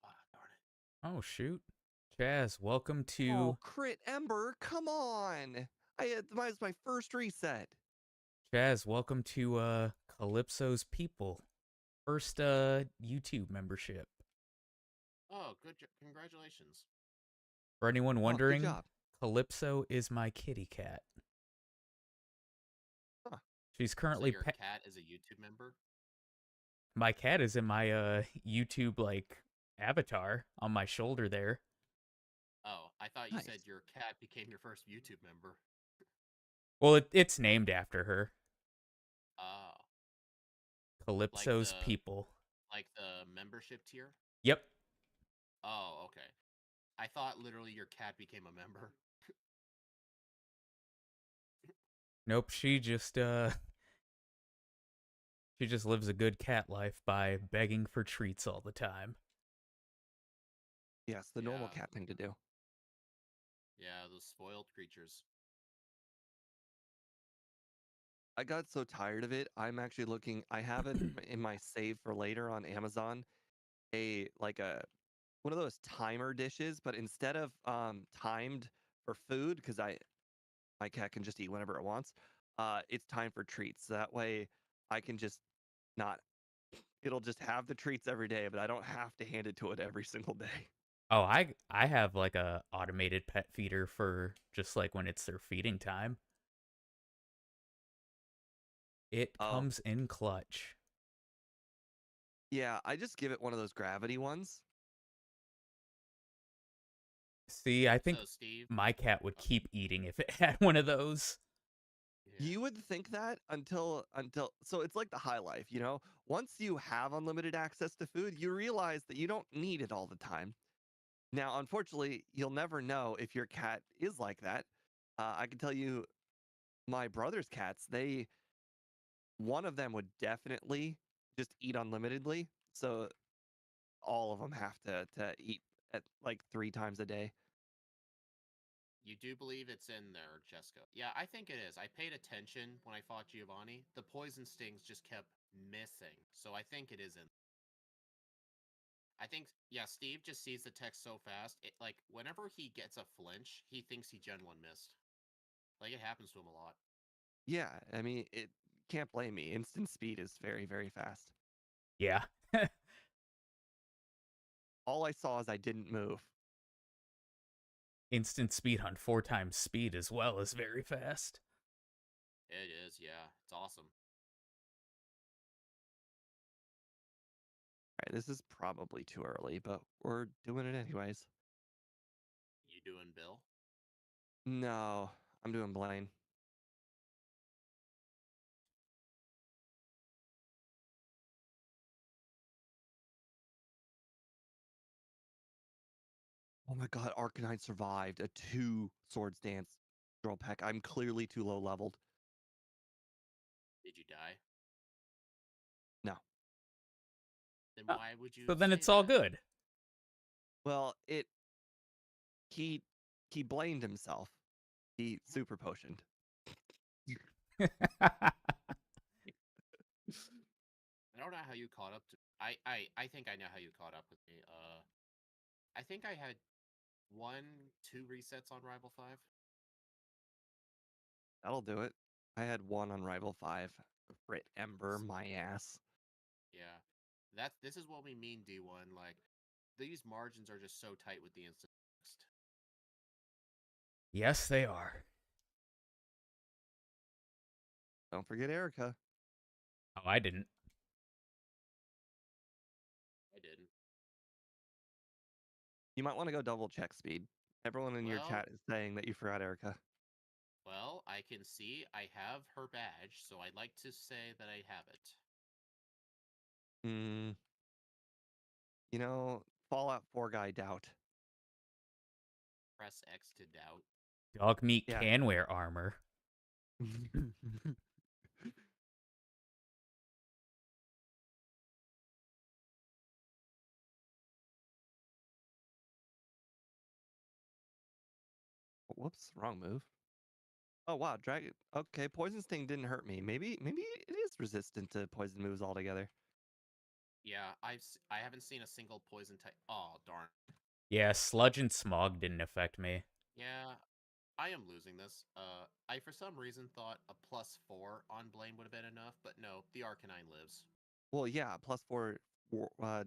Speaker 2: Ah, darn it.
Speaker 3: Oh, shoot. Chaz, welcome
Speaker 1: Oh,
Speaker 3: to
Speaker 1: crit Ember, come on! I had that was my first reset.
Speaker 3: Calypso's People. First YouTube membership.
Speaker 2: Oh, congratulations.
Speaker 3: For anyone
Speaker 1: Oh, good
Speaker 3: wondering,
Speaker 1: job.
Speaker 3: Calypso is my kitty cat.
Speaker 1: Huh.
Speaker 3: She's
Speaker 2: So
Speaker 3: currently
Speaker 2: your cat is a YouTube member?
Speaker 3: my cat is in my YouTube like avatar on my shoulder there.
Speaker 2: Oh, I thought you said
Speaker 1: Nice.
Speaker 2: your cat became your first YouTube member.
Speaker 3: Well, it's named after her.
Speaker 2: Oh, like
Speaker 3: Calypso's
Speaker 2: the
Speaker 3: People.
Speaker 2: membership tier?
Speaker 3: Yep.
Speaker 2: Oh, okay. I thought literally your cat became a member.
Speaker 3: Nope, she just lives a good cat life by begging for treats all the time.
Speaker 1: Yes, the normal
Speaker 2: Yeah,
Speaker 1: cat thing to do.
Speaker 2: yeah, those spoiled creatures.
Speaker 1: I got so tired of it. I'm actually looking. I have it in my save for later on Amazon. A one of those timer dishes, but instead of timed for food, because I my cat can just eat whenever it wants. It's time for treats. So that way, I can just not. It'll just have the treats every day, but I don't have to hand it to it every single day.
Speaker 3: Oh, I have like a automated pet feeder for just like when it's their feeding time. It
Speaker 1: Oh,
Speaker 3: comes in clutch.
Speaker 1: yeah. I just give it one of those gravity ones.
Speaker 3: See, I think
Speaker 2: So, Steve,
Speaker 3: my cat would
Speaker 2: uh,
Speaker 3: keep eating if it had one of those.
Speaker 2: yeah,
Speaker 1: You would think that until so it's like the high life, you know? Once you have unlimited access to food, you realize that you don't need it all the time. Now, unfortunately, you'll never know if your cat is like that. I can tell you my brother's cats, they one of them would definitely just eat unlimitedly. So all of them have to eat at like 3 times a day.
Speaker 2: you do believe it's in there, Jessica. Yeah, I think it is. I paid attention when I fought Giovanni. The poison stings just kept missing. So I think it is in. I think, yeah, Steve just sees the text so fast. Like, whenever he gets a flinch, he thinks he Gen 1 missed. Like, it happens to him a lot.
Speaker 1: Yeah, I mean, it can't blame me. Instant speed is very, very fast.
Speaker 3: Yeah.
Speaker 1: All I saw is I didn't move.
Speaker 3: Instant speed on 4 times speed as well is very fast.
Speaker 2: It is, yeah. It's awesome.
Speaker 1: All right, this is probably too early, but we're doing it anyways.
Speaker 2: You doing Bill?
Speaker 1: No, I'm doing Blaine. Oh my god, Arcanine survived a 2 sword stance girl peck. I'm clearly too low leveled.
Speaker 2: Did you die?
Speaker 1: No.
Speaker 2: Then
Speaker 3: Ah,
Speaker 2: why would you
Speaker 3: so then
Speaker 2: say
Speaker 3: it's all
Speaker 2: that?
Speaker 3: good.
Speaker 1: Well, it he he blamed himself. He super potioned.
Speaker 2: I don't know how you caught up to. I think I know how you caught up with me. I think I had 2 resets on Rival 5.
Speaker 1: That'll do it. I had 1 on Rival 5. Crit Ember, my ass.
Speaker 2: Yeah, this is what we mean, D1. Like, these margins are just so tight with the instant text.
Speaker 3: Yes, they are.
Speaker 1: Don't forget Erica.
Speaker 3: Oh, I didn't.
Speaker 2: I didn't.
Speaker 1: You might want to go double check speed. Everyone in your
Speaker 2: Well,
Speaker 1: chat is saying that you forgot Erica.
Speaker 2: well, I can see I have her badge, so I'd like to say that I have it.
Speaker 1: Hmm. You know, Fallout 4 guy doubt.
Speaker 2: Press X to doubt.
Speaker 3: Dog meat
Speaker 1: Yeah.
Speaker 3: can wear armor.
Speaker 1: Whoops, wrong move. Oh wow, dragon. Okay, poison sting didn't hurt me. Maybe it is resistant to poison moves altogether.
Speaker 2: Yeah, I haven't seen a single poison type. Oh darn!
Speaker 3: Yeah, sludge and smog didn't affect me.
Speaker 2: Yeah, I am losing this. I for some reason thought a +4 on Blaine would have been enough, but no, the Arcanine lives.
Speaker 1: Well, yeah, +4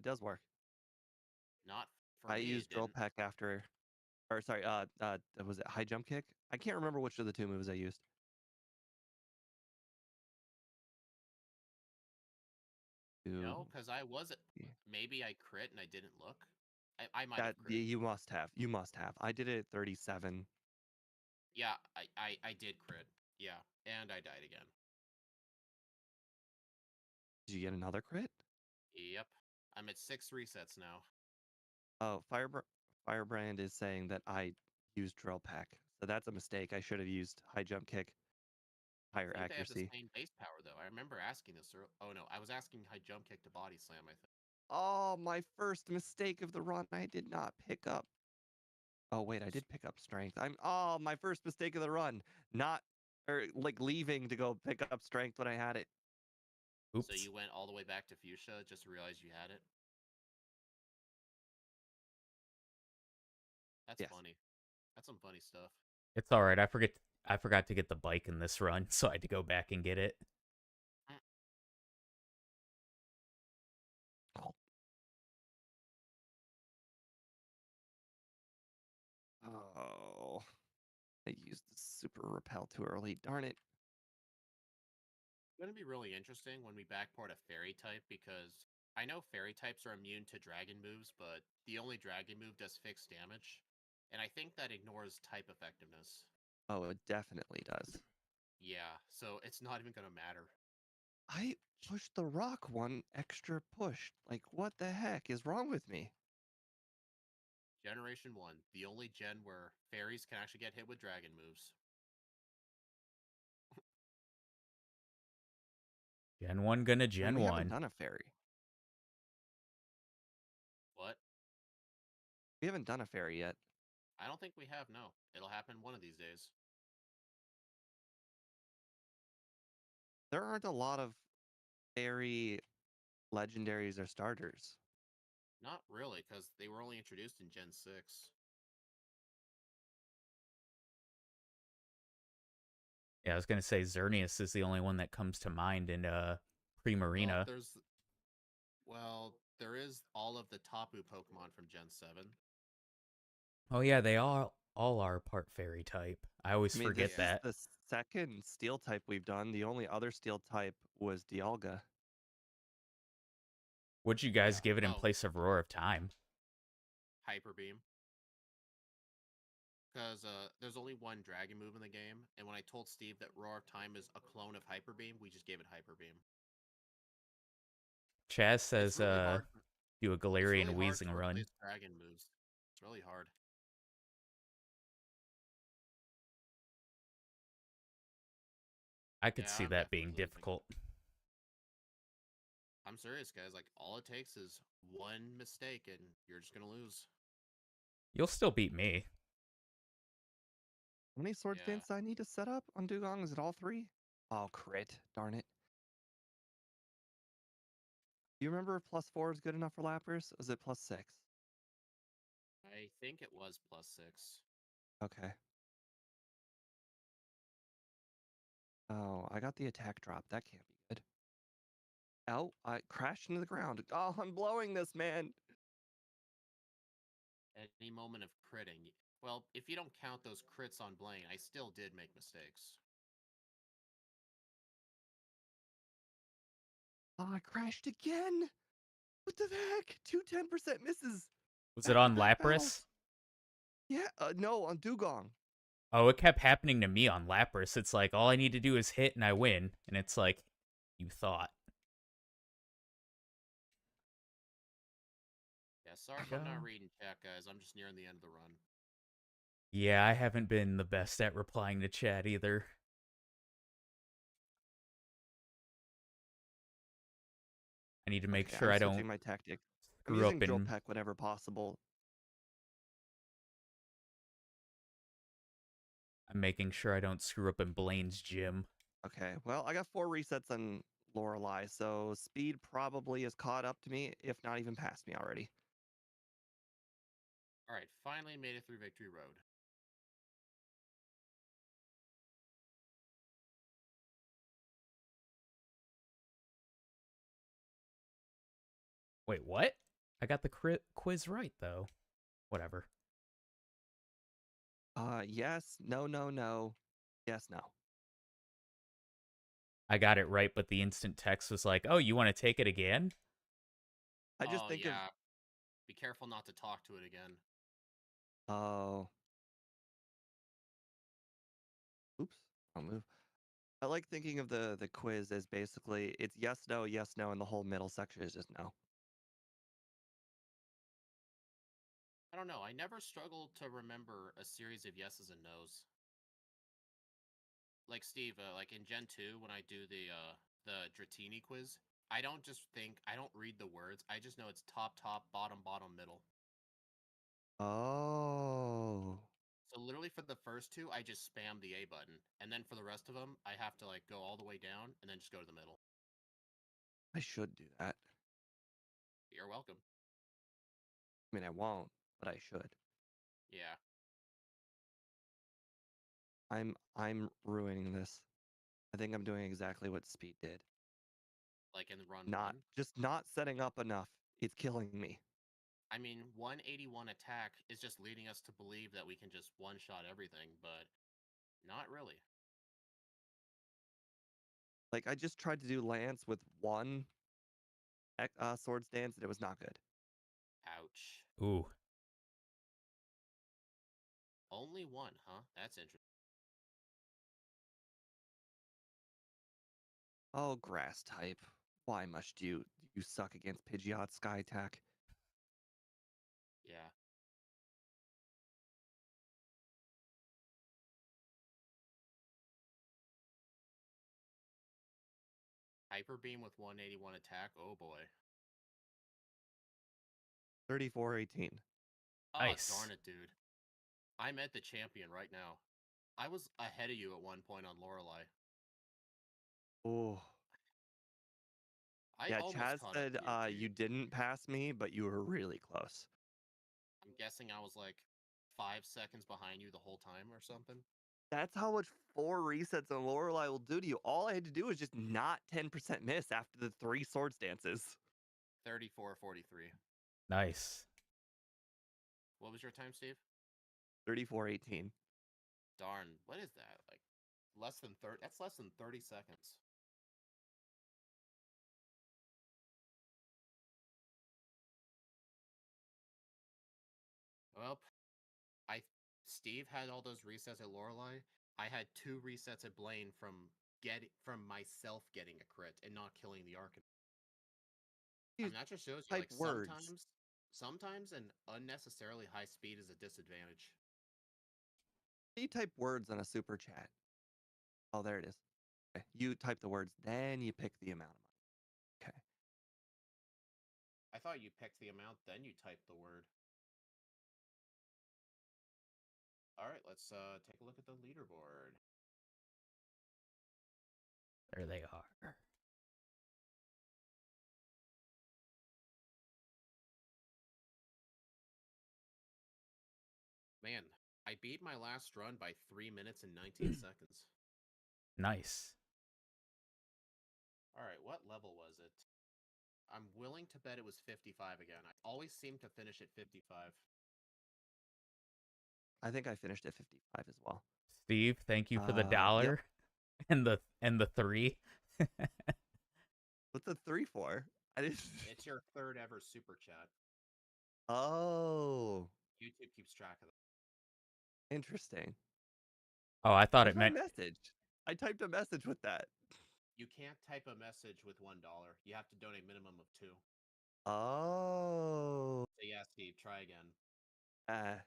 Speaker 1: does work.
Speaker 2: Not for
Speaker 1: I
Speaker 2: me, it
Speaker 1: used drill
Speaker 2: didn't.
Speaker 1: peck after, or sorry, was it high jump kick? I can't remember which of the two moves I used. To
Speaker 2: No, because I was
Speaker 1: yeah.
Speaker 2: maybe I crit and I didn't look. I might have
Speaker 1: Yeah,
Speaker 2: crit.
Speaker 1: you must have. You must have. I did it at 37.
Speaker 2: Yeah, I did crit. Yeah, and I died again.
Speaker 1: Did you get another crit?
Speaker 2: Yep. I'm at 6 resets now.
Speaker 1: Oh, Firebrand is saying that I used drill peck, so that's a mistake. I should have used high jump kick,
Speaker 2: I
Speaker 1: higher
Speaker 2: think they have the
Speaker 1: accuracy.
Speaker 2: same base power though. I remember asking this. Oh no, I was asking high jump kick to body slam. I think.
Speaker 1: Oh, my first mistake of the run. I did not pick up. Oh wait, I did pick up strength. My first mistake of the run. Not or like leaving to go pick up strength when I had it.
Speaker 2: So
Speaker 3: Oops.
Speaker 2: you went all the way back to Fuchsia just to realize you had it. That's
Speaker 1: Yes.
Speaker 2: funny. That's some funny stuff.
Speaker 3: It's alright, I forgot to get the bike in this run, so I had to go back and get it.
Speaker 2: Mm.
Speaker 1: Oh, I used the super repel too early. Darn it.
Speaker 2: It's going to be really interesting when we backport a fairy type because I know fairy types are immune to dragon moves, but the only dragon move does fixed damage. And I think that ignores type effectiveness.
Speaker 1: Oh, it definitely does.
Speaker 2: Yeah, so it's not even going to matter.
Speaker 1: I pushed the rock one extra push. Like, what the heck is wrong with me?
Speaker 2: Generation 1, the only gen where fairies can actually get hit with dragon moves.
Speaker 3: Gen 1 gonna
Speaker 1: And
Speaker 3: Gen
Speaker 1: we haven't
Speaker 3: 1.
Speaker 1: done a fairy.
Speaker 2: What?
Speaker 1: We haven't done a fairy yet.
Speaker 2: I don't think we have, no. It'll happen one of these days.
Speaker 1: There aren't a lot of fairy legendaries or starters.
Speaker 2: Not really, because they were only introduced in Gen 6.
Speaker 3: Yeah, I was gonna say Xerneas is the only one that comes to mind in
Speaker 2: Well,
Speaker 3: Primarina.
Speaker 2: there is all of the Tapu Pokemon from Gen 7.
Speaker 3: Oh yeah, they all are part fairy type. I always
Speaker 1: I mean,
Speaker 3: forget
Speaker 1: this is
Speaker 2: Yeah.
Speaker 3: that.
Speaker 1: the second steel type we've done. The only other steel type was Dialga.
Speaker 3: Would you guys
Speaker 2: Yeah.
Speaker 3: give it in
Speaker 2: Oh,
Speaker 3: place of Roar of Time?
Speaker 2: Hyper Beam. Because there's only one dragon move in the game, and when I told Steve that Roar of Time is a clone of Hyper Beam, we just gave it Hyper Beam.
Speaker 3: Chaz
Speaker 2: It's
Speaker 3: says
Speaker 2: really hard.
Speaker 3: do a
Speaker 2: It's
Speaker 3: Galarian
Speaker 2: really hard
Speaker 3: Wheezing
Speaker 2: to
Speaker 3: run.
Speaker 2: replace dragon moves. It's really hard.
Speaker 3: I could
Speaker 2: Yeah,
Speaker 3: see
Speaker 2: I'm
Speaker 3: that
Speaker 2: definitely
Speaker 3: being
Speaker 2: losing.
Speaker 3: difficult.
Speaker 2: I'm serious, guys. Like, all it takes is one mistake, and you're just gonna lose.
Speaker 3: You'll still beat me.
Speaker 1: How many sword
Speaker 2: Yeah.
Speaker 1: stance do I need to set up on Dugong? Is it all three? Oh, crit. Darn it. Do you remember if +4 is good enough for Lapras? Is it +6?
Speaker 2: I think it was +6.
Speaker 1: Okay. Oh, I got the attack drop. That can't be good. Oh, I crashed into the ground. Oh, I'm blowing this, man.
Speaker 2: At any moment of critting. Well, if you don't count those crits on Blaine, I still did make mistakes.
Speaker 1: Oh, I crashed again. What the heck? Two 10% misses.
Speaker 3: Was it on
Speaker 1: Back-to-back battles.
Speaker 3: Lapras?
Speaker 1: Yeah, no, on Dugong.
Speaker 3: Oh, it kept happening to me on Lapras. It's like all I need to do is hit and I win, and it's like you thought.
Speaker 2: Yeah, sorry if I'm not
Speaker 3: Go.
Speaker 2: reading chat, guys. I'm just nearing the end of the run.
Speaker 3: Yeah, I haven't been the best at replying to chat either. I need to make
Speaker 1: Okay,
Speaker 3: sure
Speaker 1: I'm
Speaker 3: I don't
Speaker 1: switching my tactic. I'm
Speaker 3: screw up
Speaker 1: using drill
Speaker 3: in
Speaker 1: peck whenever possible.
Speaker 3: I'm making sure I don't screw up in Blaine's gym.
Speaker 1: Okay, well, I got 4 resets on Lorelei, so speed probably is caught up to me, if not even past me already.
Speaker 2: All right, finally made it through Victory Road.
Speaker 3: Wait, what? I got the quiz right though. Whatever.
Speaker 1: Yes, no, no, no. Yes, no.
Speaker 3: I got it right, but the instant text was like, "Oh, you want to take it again?"
Speaker 1: I just
Speaker 2: Oh
Speaker 1: think of
Speaker 2: yeah, be careful not to talk to it again.
Speaker 1: oh, oops, I'll move. I like thinking of the quiz as basically it's yes, no, and the whole middle section is just no.
Speaker 2: I don't know. I never struggled to remember a series of yeses and nos. Like Steve, like in Gen 2 when I do the Dratini quiz, I don't read the words. I just know it's top top, bottom bottom, middle.
Speaker 1: Oh,
Speaker 2: So literally for the first two, I just spam the A button, and then for the rest of them, I have to like go all the way down and then just go to the middle.
Speaker 1: I should do that.
Speaker 2: You're welcome.
Speaker 1: I mean, I won't, but I should.
Speaker 2: Yeah,
Speaker 1: I'm ruining this. I think I'm doing exactly what Speed did.
Speaker 2: like in run
Speaker 1: Not
Speaker 2: one.
Speaker 1: just not setting up enough. It's killing me.
Speaker 2: I mean, 181 attack is just leading us to believe that we can just one shot everything, but not really.
Speaker 1: Like I just tried to do Lance with one sword stance and it was not good.
Speaker 2: Ouch.
Speaker 3: Ooh,
Speaker 2: Only one, huh? That's interesting.
Speaker 1: Oh, grass type. Why must you suck against Pidgeot Sky Attack?
Speaker 2: Yeah. Hyper Beam with 181 attack. Oh boy.
Speaker 1: 3418.
Speaker 2: Ah, darn
Speaker 3: nice.
Speaker 2: it, dude. I'm at the champion right now. I was ahead of you at one point on Lorelei.
Speaker 1: Oh.
Speaker 2: I
Speaker 1: Yeah,
Speaker 2: almost
Speaker 1: Chaz
Speaker 2: caught up
Speaker 1: said
Speaker 2: to you,
Speaker 1: you
Speaker 2: dude.
Speaker 1: didn't pass me, but you were really close.
Speaker 2: I'm guessing I was like 5 seconds behind you the whole time or something.
Speaker 1: That's how much 4 resets on Lorelei will do to you. All I had to do was just not 10% miss after the 3 sword stances.
Speaker 2: 34:43.
Speaker 3: Nice.
Speaker 2: What was your time, Steve?
Speaker 1: 3418.
Speaker 2: Darn, what is that? Like less than 30. That's less than 30 seconds. Well, I Steve had all those resets at Lorelei. I had 2 resets at Blaine from myself getting a crit and not killing the Arcanine. I
Speaker 1: You
Speaker 2: mean, that just shows you
Speaker 1: type
Speaker 2: like
Speaker 1: words.
Speaker 2: sometimes an unnecessarily high speed is a disadvantage.
Speaker 1: You type words on a super chat. Oh, there it is. Okay. You type the words, then you pick the amount of money. Okay.
Speaker 2: I thought you picked the amount, then you typed the word. All right, let's take a look at the leaderboard.
Speaker 3: There they are.
Speaker 2: Man, I beat my last run by 3 minutes and 19 seconds.
Speaker 3: Nice.
Speaker 2: All right, what level was it? I'm willing to bet it was 55 again. I always seem to finish at 55.
Speaker 1: I think I finished at 55 as well.
Speaker 3: Steve, thank you for the
Speaker 1: Yep.
Speaker 3: dollar and the 3.
Speaker 1: What's the 3 for? I didn't.
Speaker 2: It's your third ever super chat.
Speaker 1: Oh,
Speaker 2: YouTube keeps track of them.
Speaker 1: interesting.
Speaker 3: Oh, I thought
Speaker 1: Where's
Speaker 3: it
Speaker 1: my
Speaker 3: meant
Speaker 1: message? I typed a message with that.
Speaker 2: You can't type a message with $1. You have to donate minimum of 2.
Speaker 1: Oh.
Speaker 2: So yeah, Steve, try again.
Speaker 1: Uh,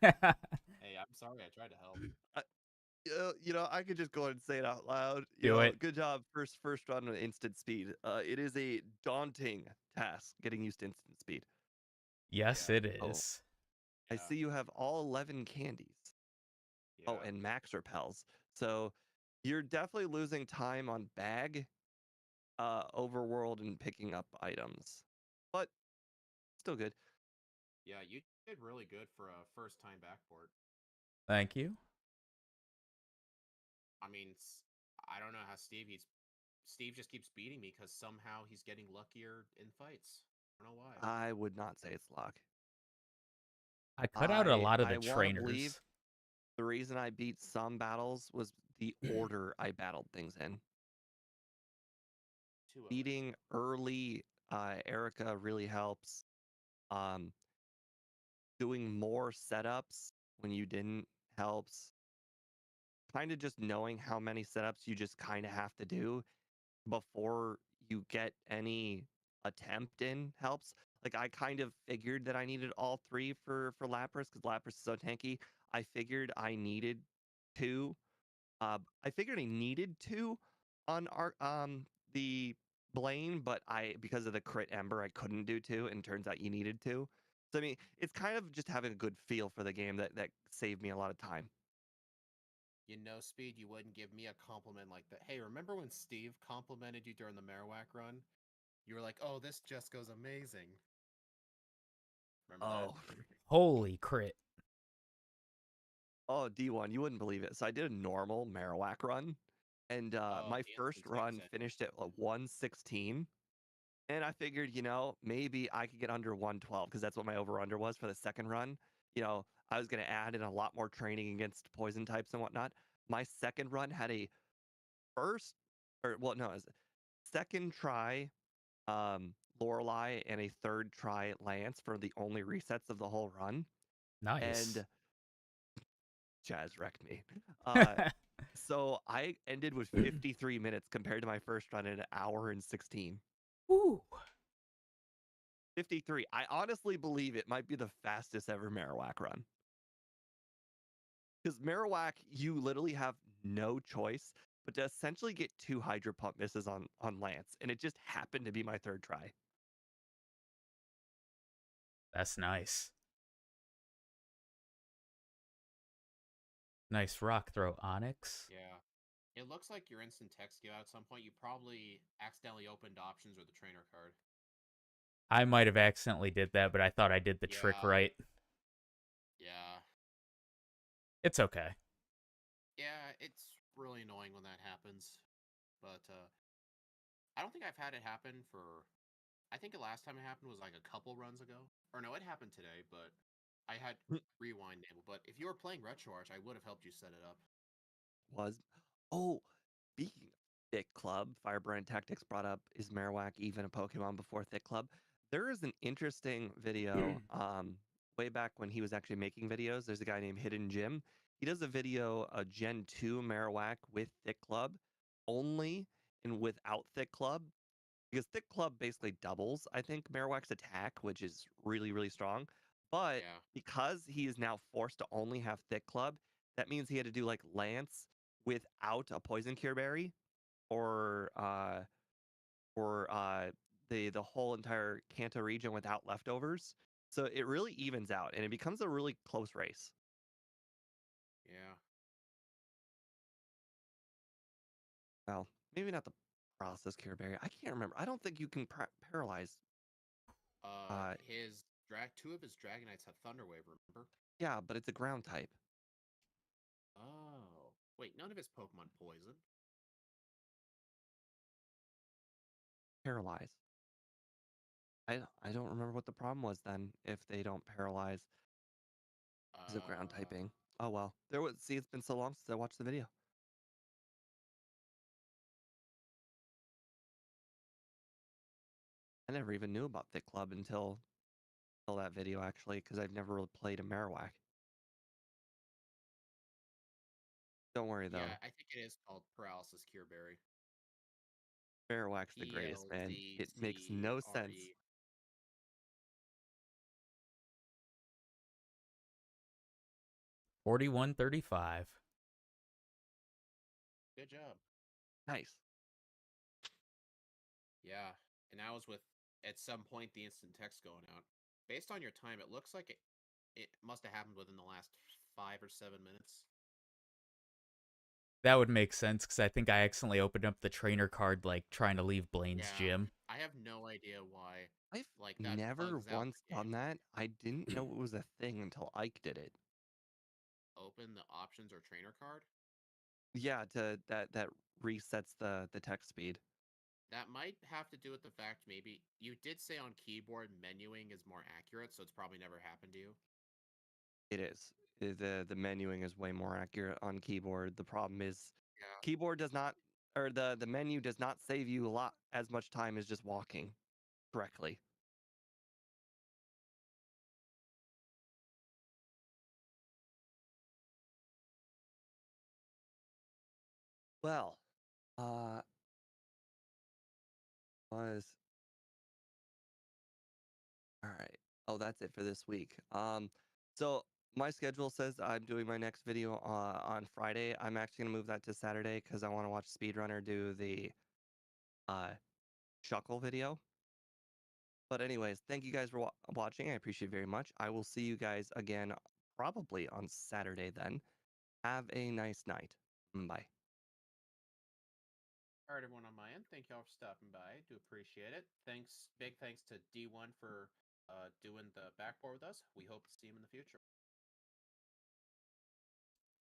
Speaker 2: Hey, I'm sorry. I tried to help.
Speaker 1: I, I could just go ahead and say it out loud.
Speaker 3: Do it.
Speaker 1: Good job. First run on instant speed. It is a daunting task getting used to instant speed.
Speaker 3: Yes,
Speaker 2: Yeah,
Speaker 3: it
Speaker 1: Oh,
Speaker 3: is.
Speaker 1: I
Speaker 2: yeah,
Speaker 1: see you have all 11 candies. Oh,
Speaker 2: yeah.
Speaker 1: and max repels. So you're definitely losing time on bag, overworld, and picking up items, but still good.
Speaker 2: Yeah, you Did really good for a first-time backport.
Speaker 3: Thank you.
Speaker 2: I mean, I don't know how Steve just keeps beating me because somehow he's getting luckier in fights. I don't know why.
Speaker 1: I would not say it's luck.
Speaker 3: I cut out a lot of the
Speaker 1: I want to believe
Speaker 3: trainers.
Speaker 1: the reason I beat some battles was the order I battled things in.
Speaker 2: Too OA.
Speaker 1: Beating early Erica really helps. Um, doing more setups when you didn't helps. Kind of just knowing how many setups you just kind of have to do before you get any attempt in helps. Like I kind of figured that I needed all three for Lapras because Lapras is so tanky. I figured I needed two. I figured I needed two on our the Blaine, but I because of the crit Ember I couldn't do two, and turns out you needed two. So I mean, it's kind of just having a good feel for the game that saved me a lot of time.
Speaker 2: You know, Speed, you wouldn't give me a compliment like that. Hey, remember when Steve complimented you during the Marowak run? You were like, "Oh, this just goes amazing." Remember that?
Speaker 1: Oh,
Speaker 3: Holy crit.
Speaker 1: oh, D1, you wouldn't believe it. So I did a normal Marowak run, and
Speaker 2: Oh,
Speaker 1: my
Speaker 2: the
Speaker 1: first
Speaker 2: instant
Speaker 1: run
Speaker 2: text
Speaker 1: finished at 116. And I figured, maybe I could get under 112 because that's what my over under was for the second run. I was going to add in a lot more training against poison types and whatnot. My second run had a first, or well, no, it was second try Lorelei and a third try Lance for the only resets of the whole run.
Speaker 3: Nice.
Speaker 1: And Chaz wrecked me. Uh, so I ended with 53 minutes compared to my first run in an hour and 16.
Speaker 3: Woo.
Speaker 1: 53. I honestly believe it might be the fastest ever Marowak run. Because Marowak, you literally have no choice but to essentially get two Hydro Pump misses on Lance. And it just happened to be my third try.
Speaker 3: That's nice. Nice rock throw, Onyx.
Speaker 2: Yeah. It looks like your instant text you out at some point. You probably accidentally opened options or the trainer card.
Speaker 3: I might have accidentally did that, but I thought I did the trick
Speaker 2: Yeah.
Speaker 3: right.
Speaker 2: Yeah.
Speaker 3: It's okay.
Speaker 2: Yeah, it's really annoying when that happens. But I don't think I've had it happen for. I think the last time it happened was like a couple runs ago. Or no, it happened today, but I had rewind enabled. But if you were playing Retro Arch, I would have helped you set it up.
Speaker 1: Was oh, speaking of Thick Club, Firebrand Tactics brought up is Marowak even a Pokemon before Thick Club? There is an interesting video way back when he was actually making videos. There's a guy named Hidden Jim. He does a video, a Gen 2 Marowak with Thick Club only and without Thick Club because Thick Club basically doubles, I think, Marowak's attack, which is really, really strong. But
Speaker 2: Yeah.
Speaker 1: because he is now forced to only have Thick Club, that means he had to do like Lance without a Poison Cure Berry or the whole entire Kanto region without leftovers. So it really evens out and it becomes a really close race.
Speaker 2: Yeah.
Speaker 1: Well, maybe not the process Cure Berry. I can't remember. I don't think you can paralyze.
Speaker 2: His two of his Dragonites have Thunder Wave, remember?
Speaker 1: Yeah, but it's a ground type.
Speaker 2: Oh. Wait, none of his Pokemon poison.
Speaker 1: Paralyze. I don't remember what the problem was then if they don't paralyze because of ground
Speaker 2: Uh,
Speaker 1: typing. Oh well. There was see it's been so long since I watched the video. I never even knew about Thick Club until that video actually because I've never really played a Marowak. Don't worry
Speaker 2: yeah,
Speaker 1: though.
Speaker 2: I think it is called Paralysis Cure Berry.
Speaker 1: Marowak's the greatest, man. It makes no sense.
Speaker 2: PLZCRE.
Speaker 3: 41-35.
Speaker 2: Good job.
Speaker 1: Nice.
Speaker 2: Yeah, and that was with at some point the instant text going out. Based on your time, it looks like it must have happened within the last 5 or 7 minutes.
Speaker 3: That would make sense because I think I accidentally opened up the trainer card like trying to leave Blaine's
Speaker 2: Yeah,
Speaker 3: gym.
Speaker 2: I I have no idea why,
Speaker 1: I've
Speaker 2: like, that
Speaker 1: never
Speaker 2: bugs out
Speaker 1: once
Speaker 2: the game.
Speaker 1: done that. I didn't know it was a thing until Ike did it.
Speaker 2: Open the options or trainer card.
Speaker 1: Yeah, to that resets the text speed.
Speaker 2: That might have to do with the fact maybe you did say on keyboard menuing is more accurate, so it's probably never happened to you.
Speaker 1: It is. The menuing is way more accurate on keyboard. The problem is
Speaker 2: Yeah.
Speaker 1: keyboard does not, or the menu does not save you a lot as much time as just walking correctly. Well, uh was all right. Oh, that's it for this week. So my schedule says I'm doing my next video on Friday. I'm actually gonna move that to Saturday because I want to watch Speedrunner do the uh Shuckle video. But anyways, thank you guys for watching. I appreciate it very much. I will see you guys again probably on Saturday then. Have a nice night. Bye.
Speaker 2: All right, everyone on my end, thank y'all for stopping by. Do appreciate it. Thanks, big thanks to D1 for doing the backboard with us. We hope to see him in the future.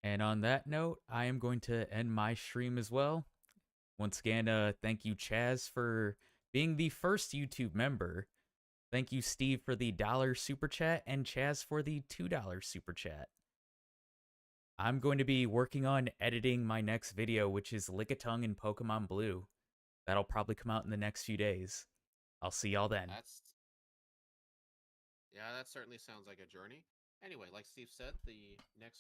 Speaker 3: And on that note, I am going to end my stream as well. Once again, thank you, Chaz, for being the first YouTube member. Thank you, Steve, for the $1 super chat, and Chaz for the $2 super chat. I'm going to be working on editing my next video, which is Lickitung in Pokemon Blue. That'll probably come out in the next few days. I'll see y'all then.
Speaker 2: Yeah, that certainly sounds like a journey. Anyway, like Steve said, the next